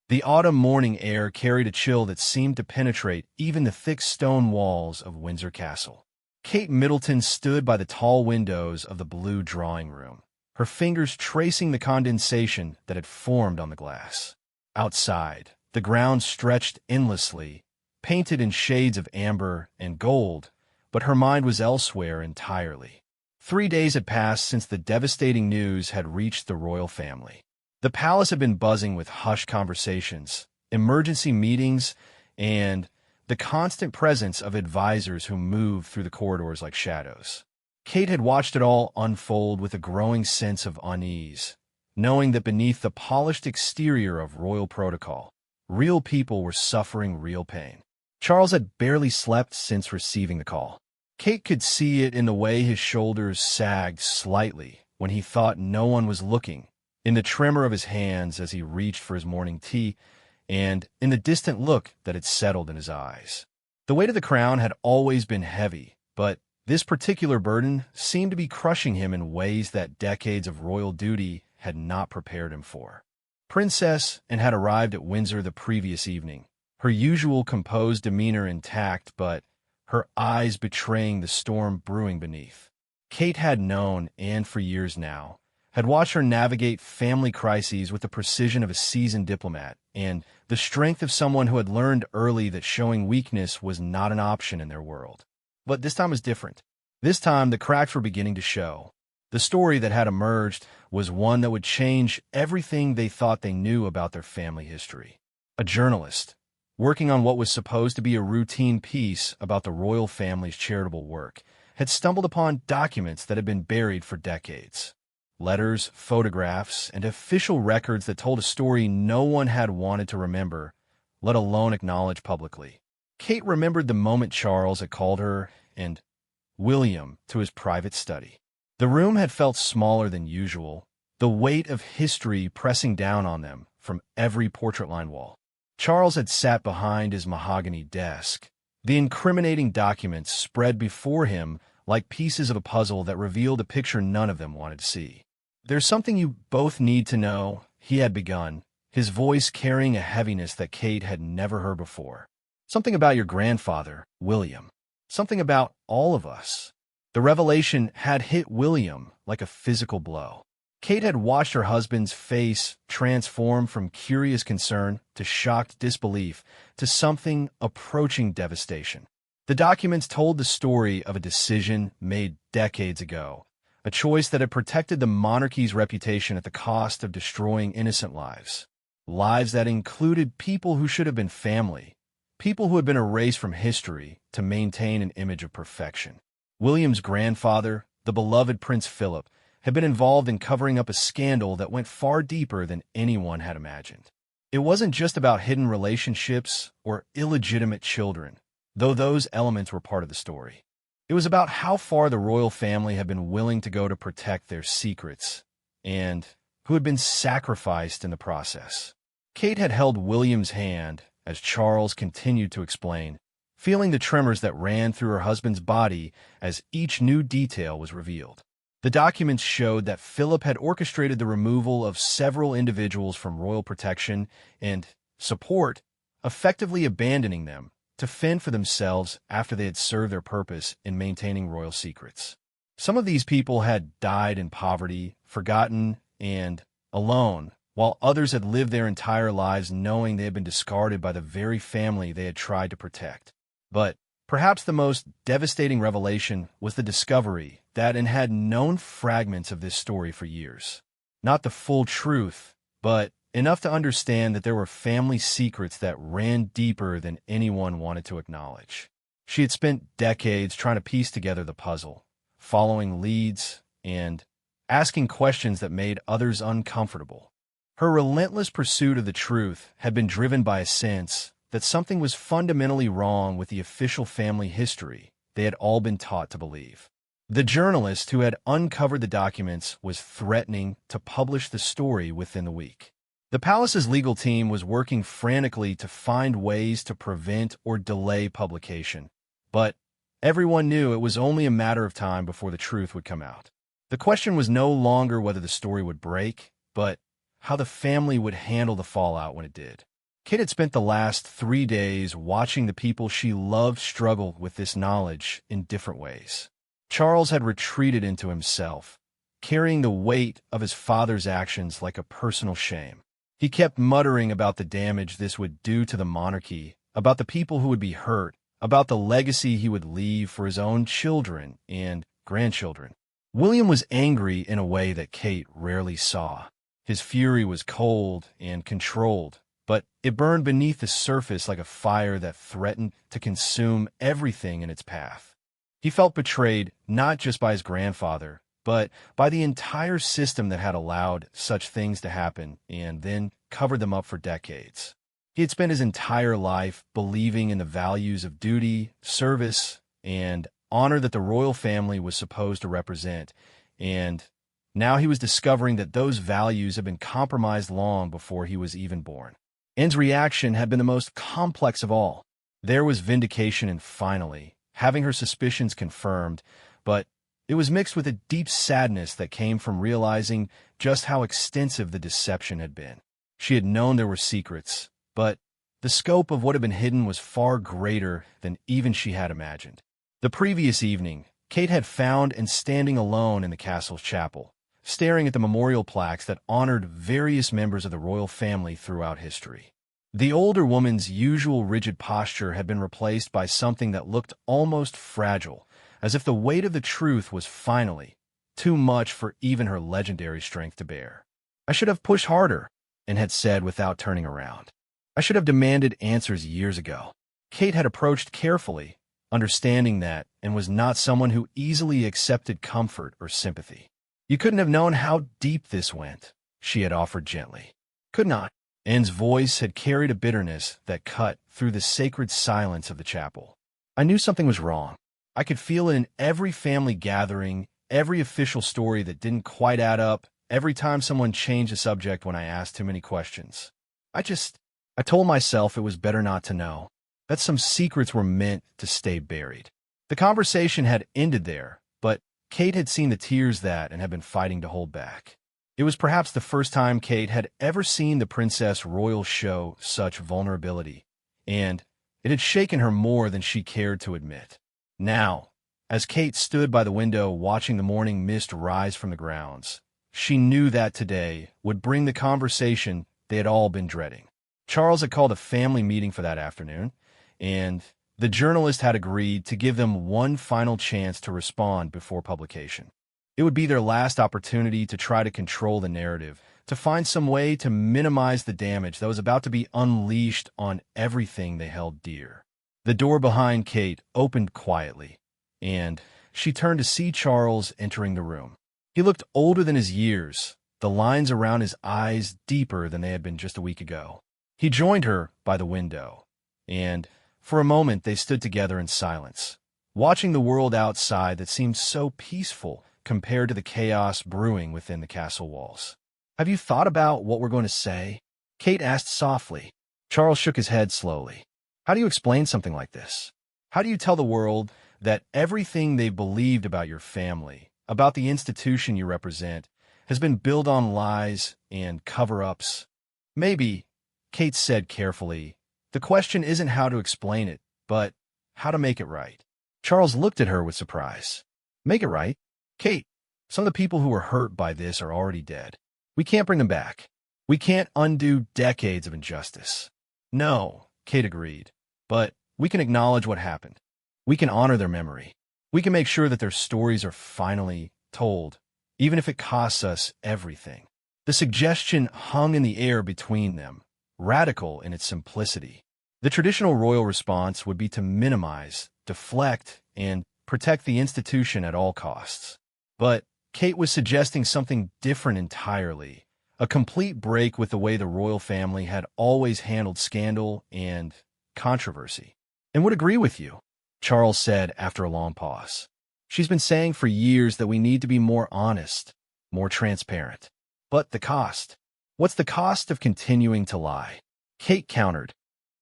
The autumn morning air carried a chill that seemed to penetrate even the thick stone walls of Windsor Castle. Kate Middleton stood by the tall windows of the blue drawing room, her fingers tracing the condensation that had formed on the glass. Outside, the ground stretched endlessly, painted in shades of amber and gold, but her mind was elsewhere entirely. 3 days had passed since the devastating news had reached the royal family. The palace had been buzzing with hushed conversations, emergency meetings, and the constant presence of advisors who moved through the corridors like shadows. Kate had watched it all unfold with a growing sense of unease, knowing that beneath the polished exterior of royal protocol, real people were suffering real pain. Charles had barely slept since receiving the call. Kate could see it in the way his shoulders sagged slightly when he thought no one was looking, in the tremor of his hands as he reached for his morning tea, and in the distant look that had settled in his eyes. The weight of the crown had always been heavy, but this particular burden seemed to be crushing him in ways that decades of royal duty had not prepared him for. Princess Anne had arrived at Windsor the previous evening, her usual composed demeanor intact, but her eyes betraying the storm brewing beneath. Kate had known Anne for years now, had watched her navigate family crises with the precision of a seasoned diplomat and the strength of someone who had learned early that showing weakness was not an option in their world. But this time was different. This time, the cracks were beginning to show. The story that had emerged was one that would change everything they thought they knew about their family history. A journalist, working on what was supposed to be a routine piece about the royal family's charitable work, had stumbled upon documents that had been buried for decades. Letters, photographs, and official records that told a story no one had wanted to remember, let alone acknowledge publicly. Kate remembered the moment Charles had called her and William to his private study. The room had felt smaller than usual, the weight of history pressing down on them from every portrait-lined wall. Charles had sat behind his mahogany desk, the incriminating documents spread before him like pieces of a puzzle that revealed a picture none of them wanted to see. "There's something you both need to know," he had begun, his voice carrying a heaviness that Kate had never heard before. "Something about your grandfather, William. Something about all of us." The revelation had hit William like a physical blow. Kate had watched her husband's face transform from curious concern to shocked disbelief to something approaching devastation. The documents told the story of a decision made decades ago, a choice that had protected the monarchy's reputation at the cost of destroying innocent lives. Lives that included people who should have been family, people who had been erased from history to maintain an image of perfection. William's grandfather, the beloved Prince Philip, had been involved in covering up a scandal that went far deeper than anyone had imagined. It wasn't just about hidden relationships or illegitimate children, though those elements were part of the story. It was about how far the royal family had been willing to go to protect their secrets, and who had been sacrificed in the process. Kate had held William's hand as Charles continued to explain, feeling the tremors that ran through her husband's body as each new detail was revealed. The documents showed that Philip had orchestrated the removal of several individuals from royal protection and support, effectively abandoning them to fend for themselves after they had served their purpose in maintaining royal secrets. Some of these people had died in poverty, forgotten, and alone, while others had lived their entire lives knowing they had been discarded by the very family they had tried to protect. But perhaps the most devastating revelation was the discovery that Anne had known fragments of this story for years. Not the full truth, but enough to understand that there were family secrets that ran deeper than anyone wanted to acknowledge. She had spent decades trying to piece together the puzzle, following leads and asking questions that made others uncomfortable. Her relentless pursuit of the truth had been driven by a sense that something was fundamentally wrong with the official family history they had all been taught to believe. The journalist who had uncovered the documents was threatening to publish the story within the week. The palace's legal team was working frantically to find ways to prevent or delay publication, but everyone knew it was only a matter of time before the truth would come out. The question was no longer whether the story would break, but how the family would handle the fallout when it did. Kate had spent the last 3 days watching the people she loved struggle with this knowledge in different ways. Charles had retreated into himself, carrying the weight of his father's actions like a personal shame. He kept muttering about the damage this would do to the monarchy, about the people who would be hurt, about the legacy he would leave for his own children and grandchildren. William was angry in a way that Kate rarely saw. His fury was cold and controlled, but it burned beneath the surface like a fire that threatened to consume everything in its path. He felt betrayed not just by his grandfather, but by the entire system that had allowed such things to happen and then covered them up for decades. He had spent his entire life believing in the values of duty, service, and honor that the royal family was supposed to represent, and now he was discovering that those values had been compromised long before he was even born. Anne's reaction had been the most complex of all. There was vindication in finally having her suspicions confirmed, but it was mixed with a deep sadness that came from realizing just how extensive the deception had been. She had known there were secrets, but the scope of what had been hidden was far greater than even she had imagined. The previous evening, Kate had found and standing alone in the castle's chapel, staring at the memorial plaques that honored various members of the royal family throughout history. The older woman's usual rigid posture had been replaced by something that looked almost fragile, as if the weight of the truth was finally too much for even her legendary strength to bear. "I should have pushed harder," Anne had said without turning around. "I should have demanded answers years ago." Kate had approached carefully, understanding that Anne was not someone who easily accepted comfort or sympathy. "You couldn't have known how deep this went," she had offered gently. "Could not." Anne's voice had carried a bitterness that cut through the sacred silence of the chapel. "I knew something was wrong. I could feel it in every family gathering, every official story that didn't quite add up, every time someone changed the subject when I asked too many questions. I told myself it was better not to know, that some secrets were meant to stay buried." The conversation had ended there, but Kate had seen the tears that and had been fighting to hold back. It was perhaps the first time Kate had ever seen the Princess Royal show such vulnerability, and it had shaken her more than she cared to admit. Now, as Kate stood by the window watching the morning mist rise from the grounds, she knew that today would bring the conversation they had all been dreading. Charles had called a family meeting for that afternoon, and the journalist had agreed to give them one final chance to respond before publication. It would be their last opportunity to try to control the narrative, to find some way to minimize the damage that was about to be unleashed on everything they held dear. The door behind Kate opened quietly, and she turned to see Charles entering the room. He looked older than his years, the lines around his eyes deeper than they had been just a week ago. He joined her by the window, and for a moment they stood together in silence, watching the world outside that seemed so peaceful compared to the chaos brewing within the castle walls. "Have you thought about what we're going to say?" Kate asked softly. Charles shook his head slowly. "How do you explain something like this? How do you tell the world that everything they believed about your family, about the institution you represent, has been built on lies and cover-ups?" "Maybe," Kate said carefully, "the question isn't how to explain it, but how to make it right." Charles looked at her with surprise. "Make it right? Kate, some of the people who were hurt by this are already dead. We can't bring them back. We can't undo decades of injustice." "No," Kate agreed, "but we can acknowledge what happened. We can honor their memory. We can make sure that their stories are finally told, even if it costs us everything." The suggestion hung in the air between them, radical in its simplicity. The traditional royal response would be to minimize, deflect, and protect the institution at all costs. But Kate was suggesting something different entirely, a complete break with the way the royal family had always handled scandal and controversy. "And would agree with you," Charles said after a long pause. "She's been saying for years that we need to be more honest, more transparent. But the cost? What's the cost of continuing to lie?" Kate countered.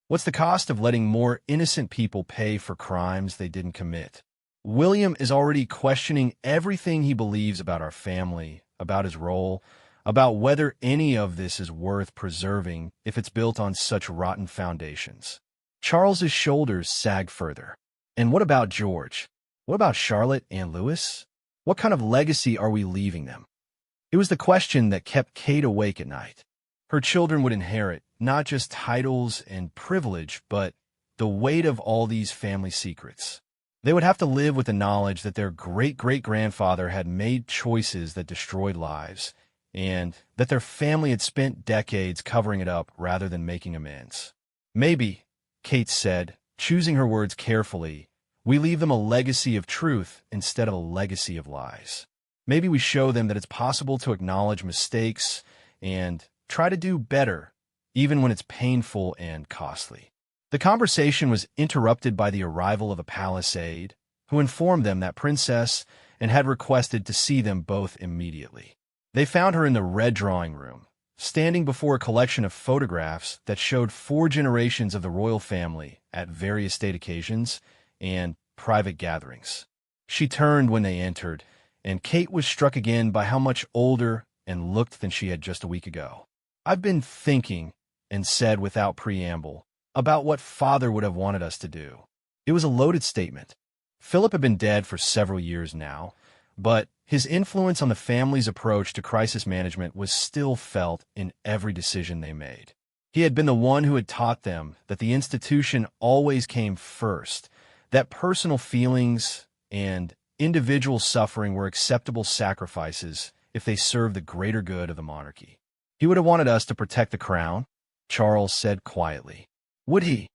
"What's the cost of letting more innocent people pay for crimes they didn't commit? William is already questioning everything he believes about our family, about his role. about whether any of this is worth preserving if it's built on such rotten foundations. Charles's shoulders sagged further. And what about George? What about Charlotte and Louis? What kind of legacy are we leaving them? It was the question that kept Kate awake at night. Her children would inherit not just titles and privilege, but the weight of all these family secrets. They would have to live with the knowledge that their great-great-grandfather had made choices that destroyed lives, and that their family had spent decades covering it up rather than making amends. Maybe, Kate said, choosing her words carefully, we leave them a legacy of truth instead of a legacy of lies. Maybe we show them that it's possible to acknowledge mistakes and try to do better, even when it's painful and costly. The conversation was interrupted by the arrival of a palace aide, who informed them that Princess and had requested to see them both immediately. They found her in the red drawing room, standing before a collection of photographs that showed 4 generations of the royal family at various state occasions and private gatherings. She turned when they entered, and Kate was struck again by how much older and looked than she had just a week ago. I've been thinking, and said without preamble, about what Father would have wanted us to do. It was a loaded statement. Philip had been dead for several years now, but his influence on the family's approach to crisis management was still felt in every decision they made. He had been the one who had taught them that the institution always came first, that personal feelings and individual suffering were acceptable sacrifices if they served the greater good of the monarchy. He would have wanted us to protect the crown, Charles said quietly. Would he?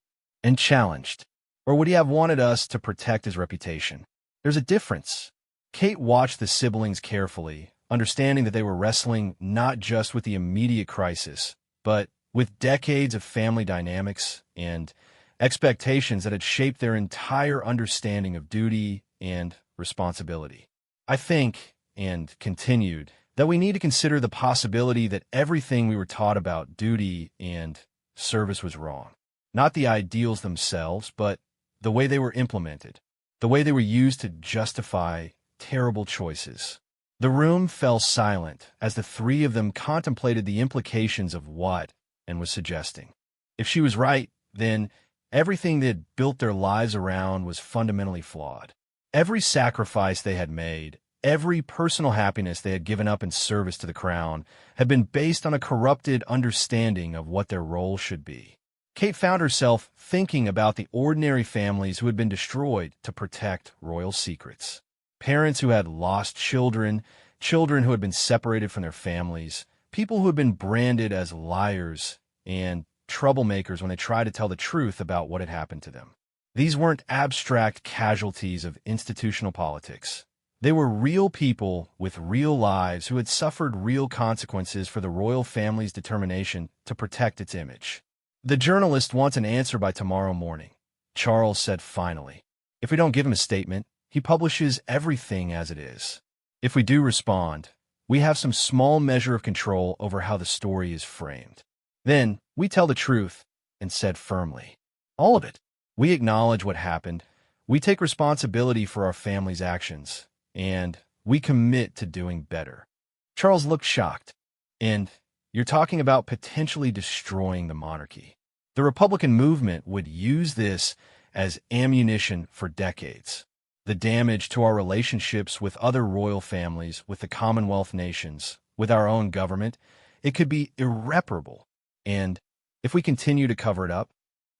And challenged. Or would he have wanted us to protect his reputation? There's a difference. Kate watched the siblings carefully, understanding that they were wrestling not just with the immediate crisis, but with decades of family dynamics and expectations that had shaped their entire understanding of duty and responsibility. I think, and continued, that we need to consider the possibility that everything we were taught about duty and service was wrong. Not the ideals themselves, but the way they were implemented, the way they were used to justify terrible choices. The room fell silent as the 3 of them contemplated the implications of what and was suggesting. If she was right, then everything they had built their lives around was fundamentally flawed. Every sacrifice they had made, every personal happiness they had given up in service to the crown, had been based on a corrupted understanding of what their role should be. Kate found herself thinking about the ordinary families who had been destroyed to protect royal secrets. Parents who had lost children, children who had been separated from their families, people who had been branded as liars and troublemakers when they tried to tell the truth about what had happened to them. These weren't abstract casualties of institutional politics. They were real people with real lives who had suffered real consequences for the royal family's determination to protect its image. The journalist wants an answer by tomorrow morning, Charles said finally. If we don't give him a statement, he publishes everything as it is. If we do respond, we have some small measure of control over how the story is framed. Then, we tell the truth, and said firmly. All of it. We acknowledge what happened, we take responsibility for our family's actions, and we commit to doing better. Charles looked shocked. And you're talking about potentially destroying the monarchy. The Republican movement would use this as ammunition for decades. The damage to our relationships with other royal families, with the Commonwealth nations, with our own government, it could be irreparable. And if we continue to cover it up,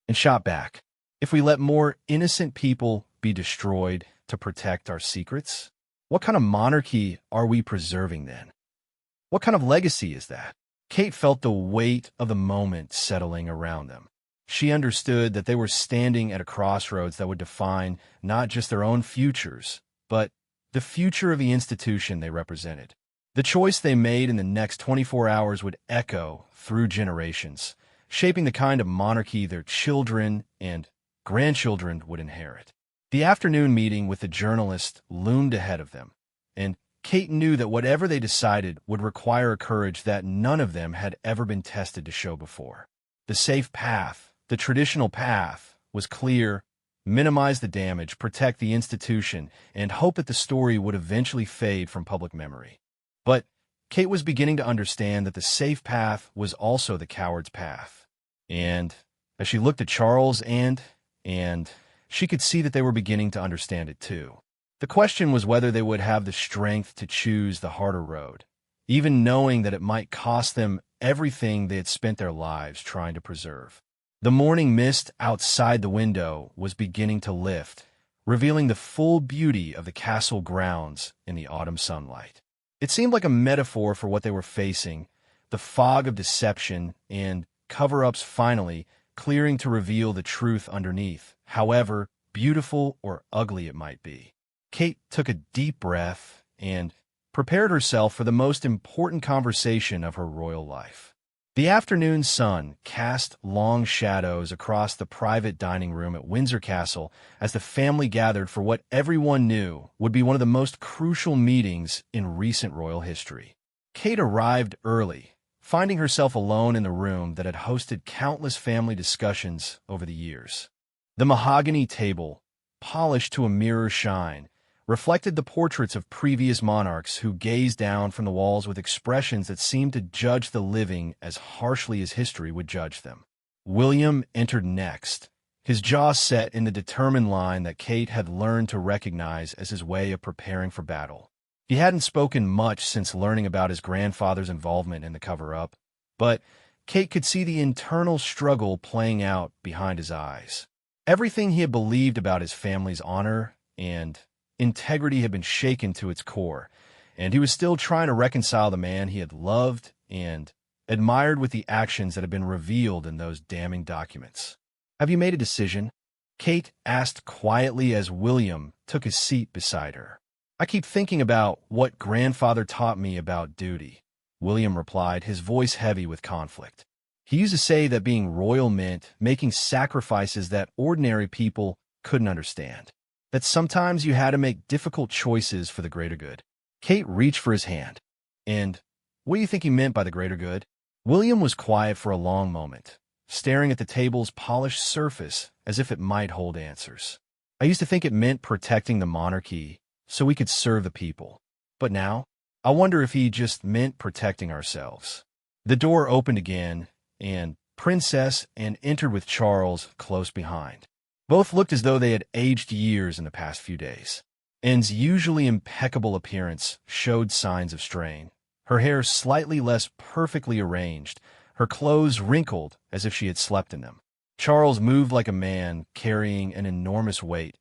and shot back, if we let more innocent people be destroyed to protect our secrets, what kind of monarchy are we preserving then? What kind of legacy is that? Kate felt the weight of the moment settling around them. She understood that they were standing at a crossroads that would define not just their own futures, but the future of the institution they represented. The choice they made in the next 24 hours would echo through generations, shaping the kind of monarchy their children and grandchildren would inherit. The afternoon meeting with the journalist loomed ahead of them, and Kate knew that whatever they decided would require a courage that none of them had ever been tested to show before. The safe path, the traditional path, was clear: minimize the damage, protect the institution, and hope that the story would eventually fade from public memory. But Kate was beginning to understand that the safe path was also the coward's path. And as she looked at Charles and she could see that they were beginning to understand it too. The question was whether they would have the strength to choose the harder road, even knowing that it might cost them everything they had spent their lives trying to preserve. The morning mist outside the window was beginning to lift, revealing the full beauty of the castle grounds in the autumn sunlight. It seemed like a metaphor for what they were facing, the fog of deception and cover-ups finally clearing to reveal the truth underneath, however beautiful or ugly it might be. Kate took a deep breath and prepared herself for the most important conversation of her royal life. The afternoon sun cast long shadows across the private dining room at Windsor Castle as the family gathered for what everyone knew would be one of the most crucial meetings in recent royal history. Kate arrived early, finding herself alone in the room that had hosted countless family discussions over the years. The mahogany table, polished to a mirror shine, reflected the portraits of previous monarchs who gazed down from the walls with expressions that seemed to judge the living as harshly as history would judge them. William entered next, his jaw set in the determined line that Kate had learned to recognize as his way of preparing for battle. He hadn't spoken much since learning about his grandfather's involvement in the cover-up, but Kate could see the internal struggle playing out behind his eyes. Everything he had believed about his family's honor and integrity had been shaken to its core, and he was still trying to reconcile the man he had loved and admired with the actions that had been revealed in those damning documents. "Have you made a decision?" Kate asked quietly as William took his seat beside her. "I keep thinking about what grandfather taught me about duty," William replied, his voice heavy with conflict. He used to say that being royal meant making sacrifices that ordinary people couldn't understand, that sometimes you had to make difficult choices for the greater good. Kate reached for his hand. "And what do you think he meant by the greater good?" William was quiet for a long moment, staring at the table's polished surface as if it might hold answers. "I used to think it meant protecting the monarchy so we could serve the people. But now, I wonder if he just meant protecting ourselves." The door opened again, and Princess Anne entered with Charles close behind. Both looked as though they had aged years in the past few days. Anne's usually impeccable appearance showed signs of strain, her hair slightly less perfectly arranged, her clothes wrinkled as if she had slept in them. Charles moved like a man carrying an enormous weight,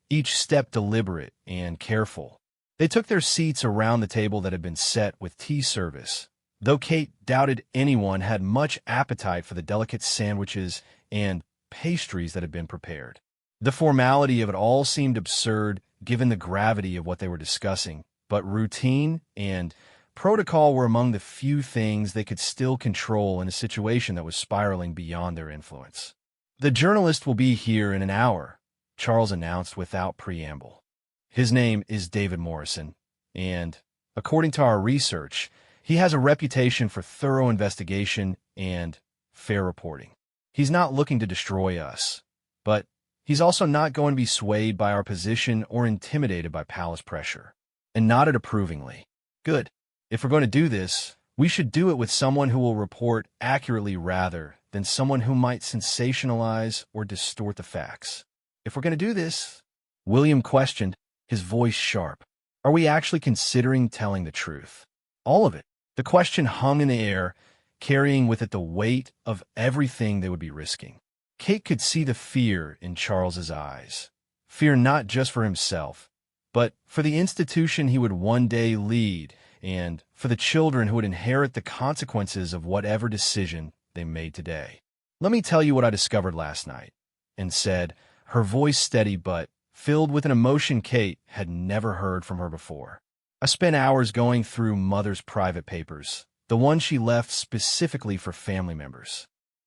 each step deliberate and careful. They took their seats around the table that had been set with tea service, though Kate doubted anyone had much appetite for the delicate sandwiches and pastries that had been prepared. The formality of it all seemed absurd given the gravity of what they were discussing, but routine and protocol were among the few things they could still control in a situation that was spiraling beyond their influence. "The journalist will be here in an hour," Charles announced without preamble. "His name is David Morrison, and, according to our research, he has a reputation for thorough investigation and fair reporting. He's not looking to destroy us, but he's also not going to be swayed by our position or intimidated by palace pressure." And nodded approvingly. "Good. If we're going to do this, we should do it with someone who will report accurately rather than someone who might sensationalize or distort the facts. If we're going to do this," William questioned, his voice sharp, "are we actually considering telling the truth? All of it?" The question hung in the air, carrying with it the weight of everything they would be risking. Kate could see the fear in Charles's eyes. Fear not just for himself, but for the institution he would one day lead and for the children who would inherit the consequences of whatever decision they made today. "Let me tell you what I discovered last night," Anne said, her voice steady but filled with an emotion Kate had never heard from her before. "I spent hours going through Mother's private papers, the ones she left specifically for family members.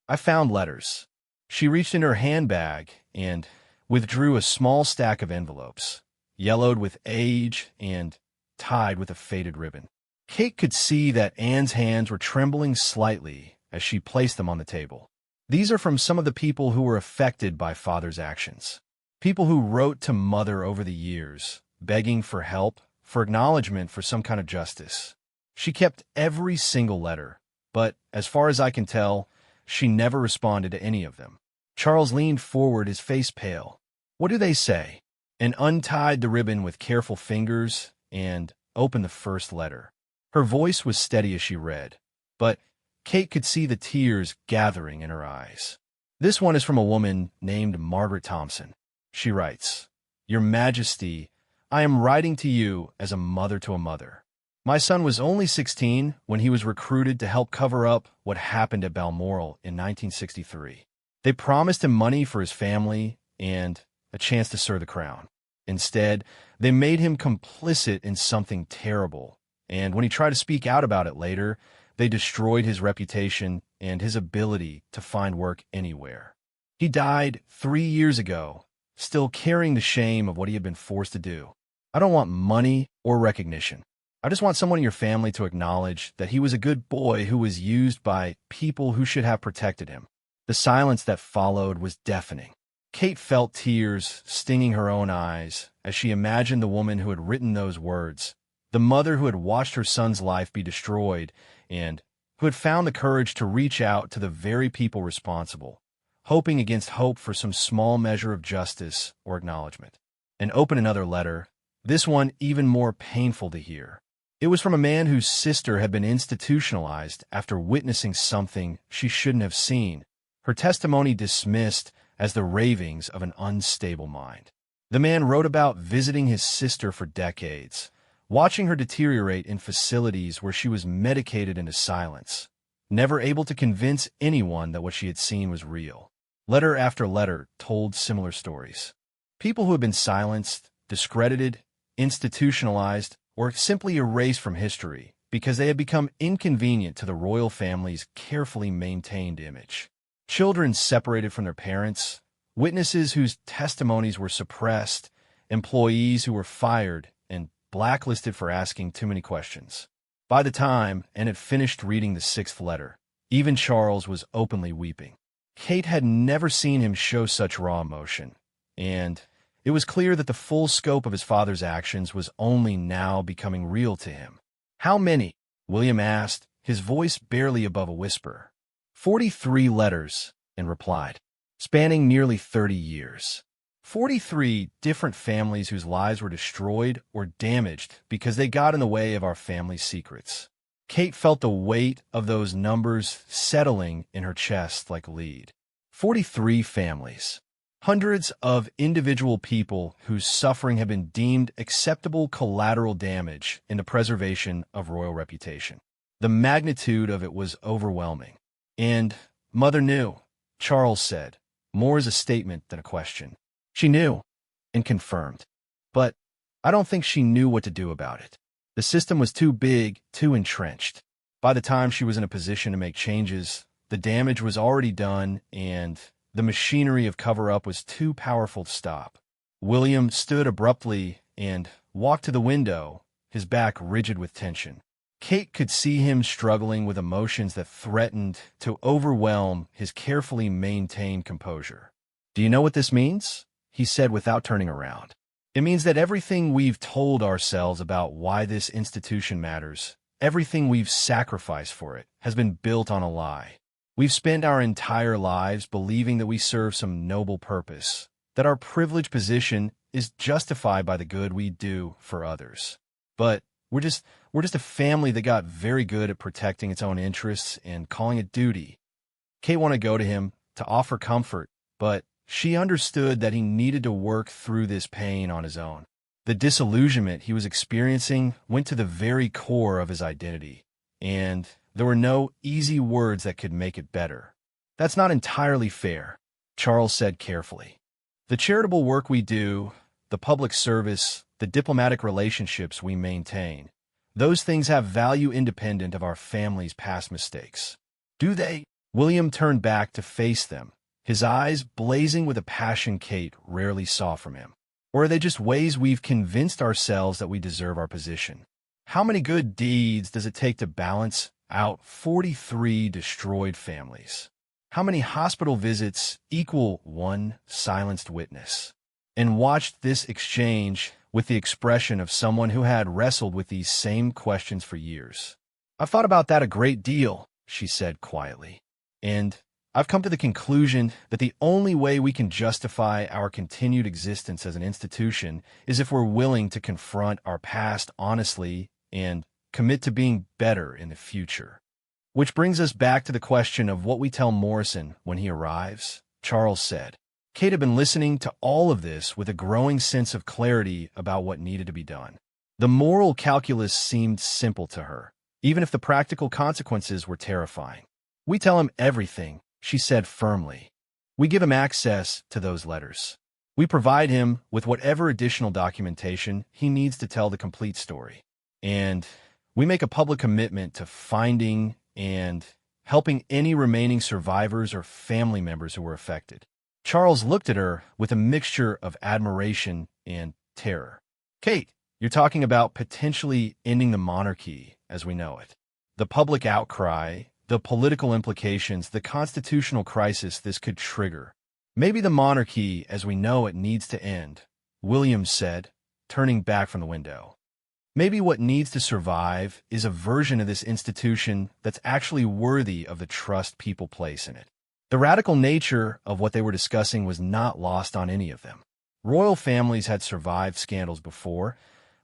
I found letters." She reached in her handbag and withdrew a small stack of envelopes, yellowed with age and tied with a faded ribbon. Kate could see that Anne's hands were trembling slightly as she placed them on the table. "These are from some of the people who were affected by Father's actions. People who wrote to Mother over the years, begging for help, for acknowledgement for some kind of justice. She kept every single letter, but as far as I can tell, she never responded to any of them. Charles leaned forward, his face pale. What do they say? And untied the ribbon with careful fingers and opened the first letter. Her voice was steady as she read, but Kate could see the tears gathering in her eyes. This one is from a woman named Margaret Thompson. She writes, Your Majesty, I am writing to you as a mother to a mother. My son was only 16 when he was recruited to help cover up what happened at Balmoral in 1963. They promised him money for his family and a chance to serve the crown. Instead, they made him complicit in something terrible, and when he tried to speak out about it later, they destroyed his reputation and his ability to find work anywhere. He died 3 years ago, still carrying the shame of what he had been forced to do. I don't want money or recognition. I just want someone in your family to acknowledge that he was a good boy who was used by people who should have protected him. The silence that followed was deafening. Kate felt tears stinging her own eyes as she imagined the woman who had written those words, the mother who had watched her son's life be destroyed and who had found the courage to reach out to the very people responsible, hoping against hope for some small measure of justice or acknowledgement. And open another letter, this one even more painful to hear. It was from a man whose sister had been institutionalized after witnessing something she shouldn't have seen, her testimony dismissed as the ravings of an unstable mind. The man wrote about visiting his sister for decades, watching her deteriorate in facilities where she was medicated into silence, never able to convince anyone that what she had seen was real. Letter after letter told similar stories. People who had been silenced, discredited, institutionalized, or simply erased from history because they had become inconvenient to the royal family's carefully maintained image. Children separated from their parents, witnesses whose testimonies were suppressed, employees who were fired and blacklisted for asking too many questions. By the time Anne had finished reading the 6th letter, even Charles was openly weeping. Kate had never seen him show such raw emotion, and it was clear that the full scope of his father's actions was only now becoming real to him. How many? William asked, his voice barely above a whisper. 43 letters, Anne replied, spanning nearly 30 years. 43 different families whose lives were destroyed or damaged because they got in the way of our family's secrets. Kate felt the weight of those numbers settling in her chest like lead. 43 families. Hundreds of individual people whose suffering had been deemed acceptable collateral damage in the preservation of royal reputation. The magnitude of it was overwhelming. And Mother knew, Charles said, more as a statement than a question. She knew and confirmed. But I don't think she knew what to do about it. The system was too big, too entrenched. By the time she was in a position to make changes, the damage was already done and the machinery of cover-up was too powerful to stop. William stood abruptly and walked to the window, his back rigid with tension. Kate could see him struggling with emotions that threatened to overwhelm his carefully maintained composure. Do you know what this means? He said without turning around. It means that everything we've told ourselves about why this institution matters, everything we've sacrificed for it, has been built on a lie. We've spent our entire lives believing that we serve some noble purpose, that our privileged position is justified by the good we do for others. But we're just a family that got very good at protecting its own interests and calling it duty. Kate wanted to go to him to offer comfort, but she understood that he needed to work through this pain on his own. The disillusionment he was experiencing went to the very core of his identity, and there were no easy words that could make it better. That's not entirely fair, Charles said carefully. The charitable work we do, the public service, the diplomatic relationships we maintain, those things have value independent of our family's past mistakes. Do they? William turned back to face them, his eyes blazing with a passion Kate rarely saw from him. Or are they just ways we've convinced ourselves that we deserve our position? How many good deeds does it take to balance out 43 destroyed families? How many hospital visits equal one silenced witness? And watched this exchange with the expression of someone who had wrestled with these same questions for years. "I've thought about that a great deal," she said quietly. "And I've come to the conclusion that the only way we can justify our continued existence as an institution is if we're willing to confront our past honestly and commit to being better in the future." Which brings us back to the question of what we tell Morrison when he arrives, Charles said. Kate had been listening to all of this with a growing sense of clarity about what needed to be done. The moral calculus seemed simple to her, even if the practical consequences were terrifying. "We tell him everything," she said firmly. "We give him access to those letters. We provide him with whatever additional documentation he needs to tell the complete story. And we make a public commitment to finding and helping any remaining survivors or family members who were affected." Charles looked at her with a mixture of admiration and terror. "Kate, you're talking about potentially ending the monarchy as we know it. The public outcry, the political implications, the constitutional crisis this could trigger. Maybe the monarchy as we know it needs to end," William said, turning back from the window. "Maybe what needs to survive is a version of this institution that's actually worthy of the trust people place in it." The radical nature of what they were discussing was not lost on any of them. Royal families had survived scandals before,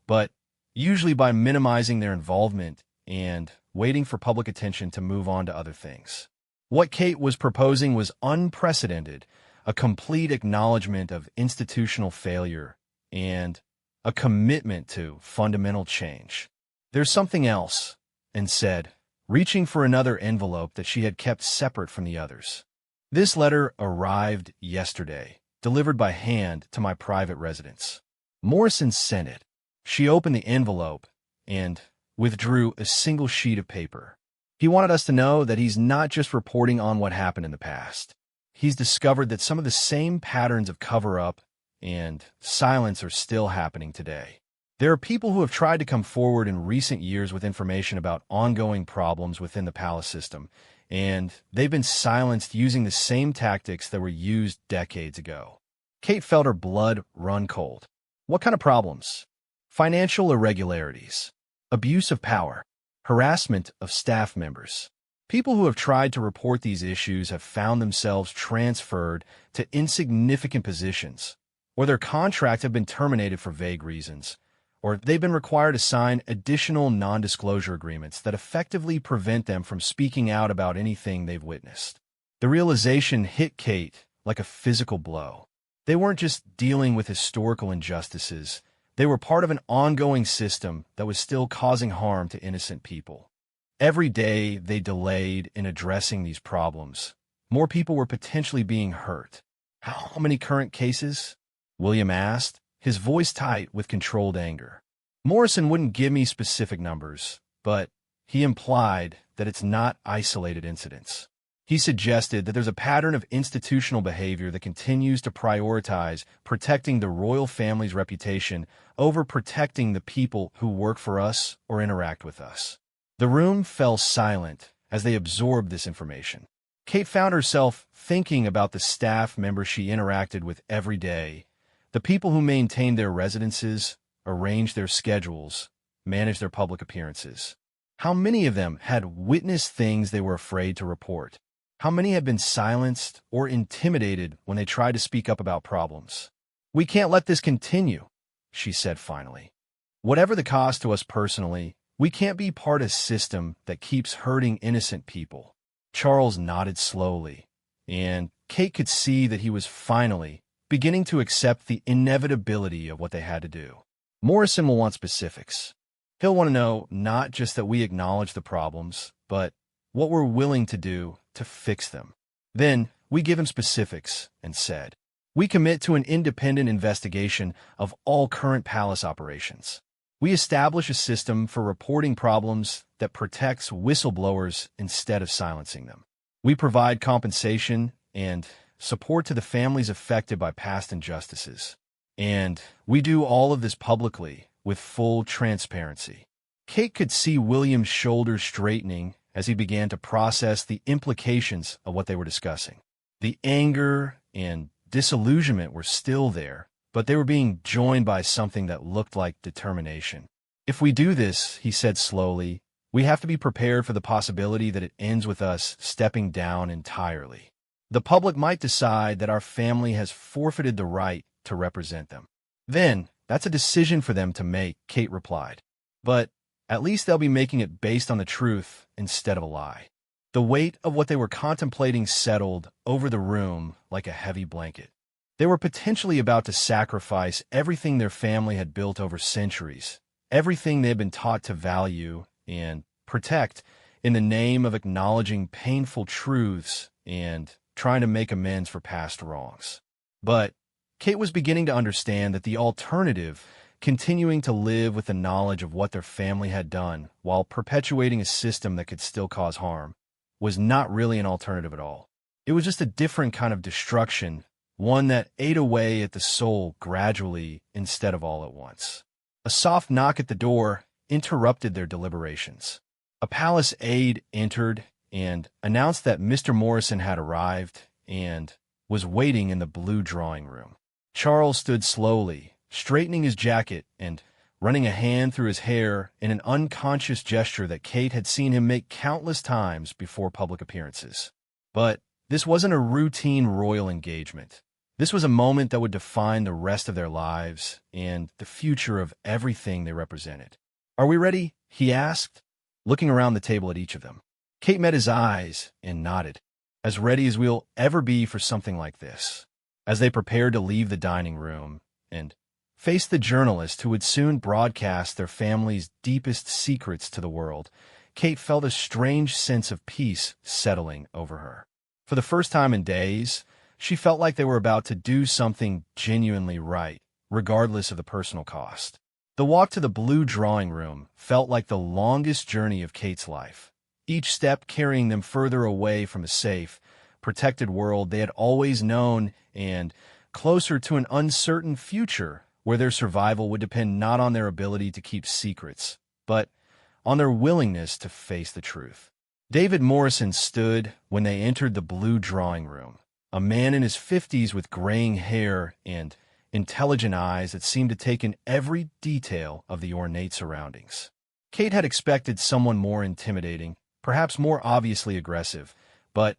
but usually by minimizing their involvement and waiting for public attention to move on to other things. What Kate was proposing was unprecedented, a complete acknowledgement of institutional failure and a commitment to fundamental change. "There's something else," Anne said, reaching for another envelope that she had kept separate from the others. "This letter arrived yesterday, delivered by hand to my private residence." Morrison sent it. She opened the envelope and withdrew a single sheet of paper. "He wanted us to know that he's not just reporting on what happened in the past. He's discovered that some of the same patterns of cover-up and silence are still happening today. There are people who have tried to come forward in recent years with information about ongoing problems within the palace system, and they've been silenced using the same tactics that were used decades ago." Kate felt her blood run cold. What kind of problems? Financial irregularities, abuse of power, harassment of staff members. People who have tried to report these issues have found themselves transferred to insignificant positions, or their contracts have been terminated for vague reasons, or they've been required to sign additional non-disclosure agreements that effectively prevent them from speaking out about anything they've witnessed. The realization hit Kate like a physical blow. They weren't just dealing with historical injustices. They were part of an ongoing system that was still causing harm to innocent people. Every day they delayed in addressing these problems, more people were potentially being hurt. "How many current cases?" William asked, his voice tight with controlled anger. "Morrison wouldn't give me specific numbers, but he implied that it's not isolated incidents. He suggested that there's a pattern of institutional behavior that continues to prioritize protecting the royal family's reputation over protecting the people who work for us or interact with us." The room fell silent as they absorbed this information. Kate found herself thinking about the staff members she interacted with every day, the people who maintained their residences, arranged their schedules, managed their public appearances. How many of them had witnessed things they were afraid to report? How many had been silenced or intimidated when they tried to speak up about problems? "We can't let this continue," she said finally. "Whatever the cost to us personally, we can't be part of a system that keeps hurting innocent people." Charles nodded slowly, and Kate could see that he was finally beginning to accept the inevitability of what they had to do. Morrison will want specifics. He'll want to know not just that we acknowledge the problems, but what we're willing to do to fix them. Then we give him specifics and said, "We commit to an independent investigation of all current palace operations. We establish a system for reporting problems that protects whistleblowers instead of silencing them. We provide compensation and support to the families affected by past injustices. And we do all of this publicly with full transparency." Kate could see William's shoulders straightening as he began to process the implications of what they were discussing. The anger and disillusionment were still there, but they were being joined by something that looked like determination. "If we do this," he said slowly, We have to be prepared for the possibility that it ends with us stepping down entirely. The public might decide that our family has forfeited the right to represent them. Then, that's a decision for them to make, Kate replied. But at least they'll be making it based on the truth instead of a lie. The weight of what they were contemplating settled over the room like a heavy blanket. They were potentially about to sacrifice everything their family had built over centuries, everything they had been taught to value and protect in the name of acknowledging painful truths and trying to make amends for past wrongs. But Kate was beginning to understand that the alternative, continuing to live with the knowledge of what their family had done while perpetuating a system that could still cause harm, was not really an alternative at all. It was just a different kind of destruction, one that ate away at the soul gradually instead of all at once. A soft knock at the door interrupted their deliberations. A palace aide entered and announced that Mr. Morrison had arrived and was waiting in the blue drawing room. Charles stood slowly, straightening his jacket and running a hand through his hair in an unconscious gesture that Kate had seen him make countless times before public appearances. But this wasn't a routine royal engagement. This was a moment that would define the rest of their lives and the future of everything they represented. "Are we ready?" he asked, looking around the table at each of them. Kate met his eyes and nodded, as ready as we'll ever be for something like this. As they prepared to leave the dining room and face the journalist who would soon broadcast their family's deepest secrets to the world, Kate felt a strange sense of peace settling over her. For the first time in days, she felt like they were about to do something genuinely right, regardless of the personal cost. The walk to the blue drawing room felt like the longest journey of Kate's life, each step carrying them further away from a safe, protected world they had always known and closer to an uncertain future where their survival would depend not on their ability to keep secrets, but on their willingness to face the truth. David Morrison stood when they entered the blue drawing room, a man in his 50s with graying hair and intelligent eyes that seemed to take in every detail of the ornate surroundings. Kate had expected someone more intimidating, perhaps more obviously aggressive, but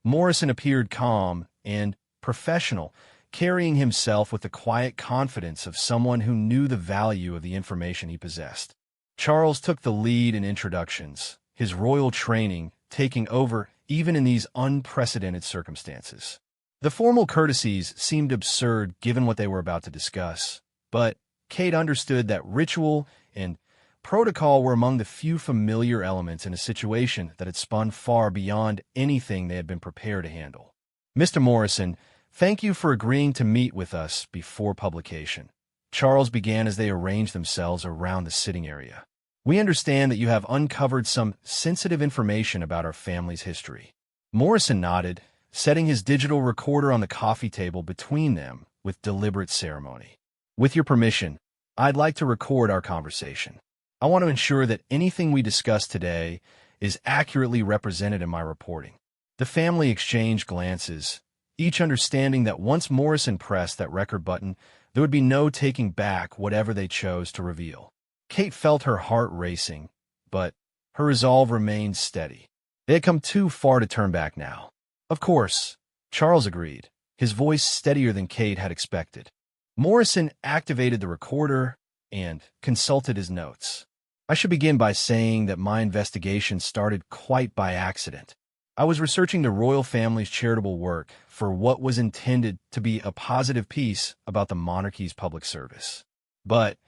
Morrison appeared calm and professional, carrying himself with the quiet confidence of someone who knew the value of the information he possessed. Charles took the lead in introductions, his royal training taking over even in these unprecedented circumstances. The formal courtesies seemed absurd given what they were about to discuss, but Kate understood that ritual and protocol were among the few familiar elements in a situation that had spun far beyond anything they had been prepared to handle. "Mr. Morrison, thank you for agreeing to meet with us before publication," Charles began as they arranged themselves around the sitting area. "We understand that you have uncovered some sensitive information about our family's history." Morrison nodded, setting his digital recorder on the coffee table between them with deliberate ceremony. "With your permission, I'd like to record our conversation. I want to ensure that anything we discuss today is accurately represented in my reporting." The family exchanged glances, each understanding that once Morrison pressed that record button, there would be no taking back whatever they chose to reveal. Kate felt her heart racing, but her resolve remained steady. They had come too far to turn back now. "Of course," Charles agreed, his voice steadier than Kate had expected. Morrison activated the recorder and consulted his notes. "I should begin by saying that my investigation started quite by accident. I was researching the royal family's charitable work for what was intended to be a positive piece about the monarchy's public service. But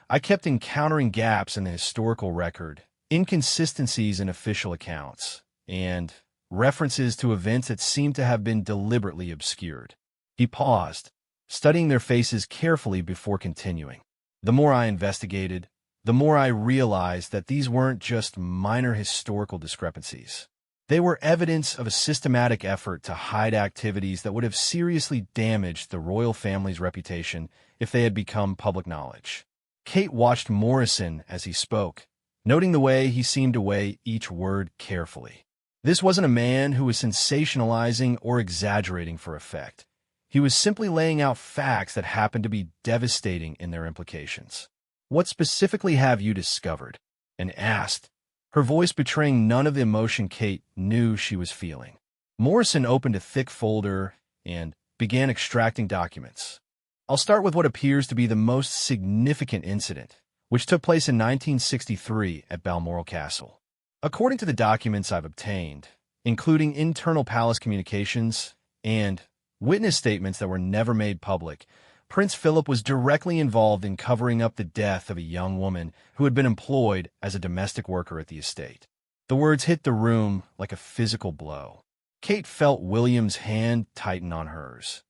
I kept encountering gaps in the historical record, inconsistencies in official accounts, and references to events that seemed to have been deliberately obscured." He paused, studying their faces carefully before continuing. "The more I investigated, the more I realized that these weren't just minor historical discrepancies. They were evidence of a systematic effort to hide activities that would have seriously damaged the royal family's reputation if they had become public knowledge." Kate watched Morrison as he spoke, noting the way he seemed to weigh each word carefully. This wasn't a man who was sensationalizing or exaggerating for effect. He was simply laying out facts that happened to be devastating in their implications. "What specifically have you discovered?" and asked, her voice betraying none of the emotion Kate knew she was feeling. Morrison opened a thick folder and began extracting documents. I'll start with what appears to be the most significant incident, which took place in 1963 at Balmoral Castle. According to the documents I've obtained, including internal palace communications and witness statements that were never made public, Prince Philip was directly involved in covering up the death of a young woman who had been employed as a domestic worker at the estate. The words hit the room like a physical blow. Kate felt William's hand tighten on hers,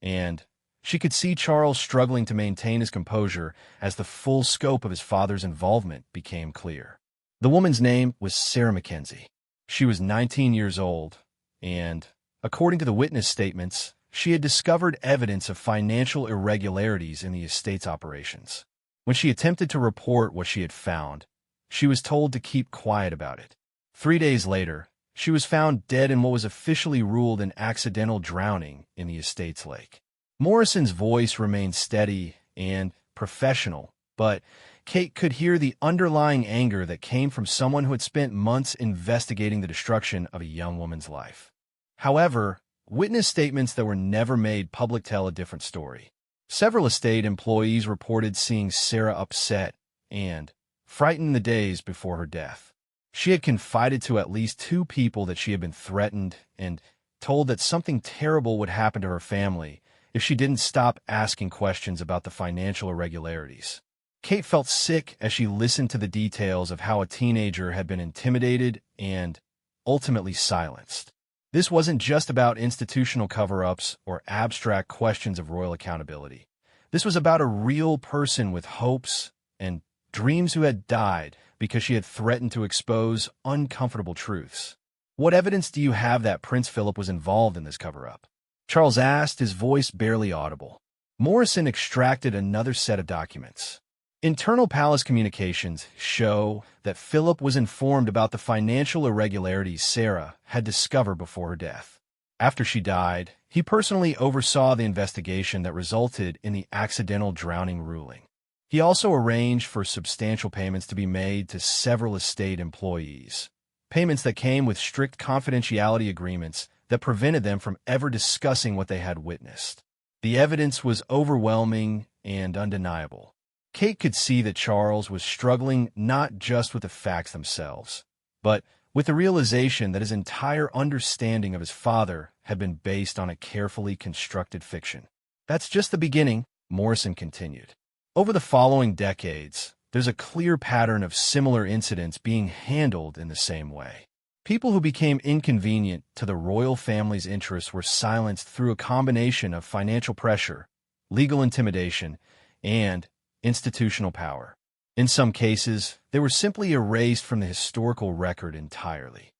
and she could see Charles struggling to maintain his composure as the full scope of his father's involvement became clear. The woman's name was Sarah Mackenzie. She was 19 years old, and, according to the witness statements, she had discovered evidence of financial irregularities in the estate's operations. When she attempted to report what she had found, she was told to keep quiet about it. 3 days later, she was found dead in what was officially ruled an accidental drowning in the estate's lake. Morrison's voice remained steady and professional, but Kate could hear the underlying anger that came from someone who had spent months investigating the destruction of a young woman's life. However, witness statements that were never made public tell a different story. Several estate employees reported seeing Sarah upset and frightened the days before her death. She had confided to at least 2 people that she had been threatened and told that something terrible would happen to her family if she didn't stop asking questions about the financial irregularities. Kate felt sick as she listened to the details of how a teenager had been intimidated and ultimately silenced. This wasn't just about institutional cover-ups or abstract questions of royal accountability. This was about a real person with hopes and dreams who had died because she had threatened to expose uncomfortable truths. "What evidence do you have that Prince Philip was involved in this cover-up?" Charles asked, his voice barely audible. Morrison extracted another set of documents. Internal palace communications show that Philip was informed about the financial irregularities Sarah had discovered before her death. After she died, he personally oversaw the investigation that resulted in the accidental drowning ruling. He also arranged for substantial payments to be made to several estate employees, payments that came with strict confidentiality agreements that prevented them from ever discussing what they had witnessed. The evidence was overwhelming and undeniable. Kate could see that Charles was struggling not just with the facts themselves, but with the realization that his entire understanding of his father had been based on a carefully constructed fiction. "That's just the beginning," Morrison continued. "Over the following decades, there's a clear pattern of similar incidents being handled in the same way. People who became inconvenient to the royal family's interests were silenced through a combination of financial pressure, legal intimidation, and institutional power. In some cases, they were simply erased from the historical record entirely."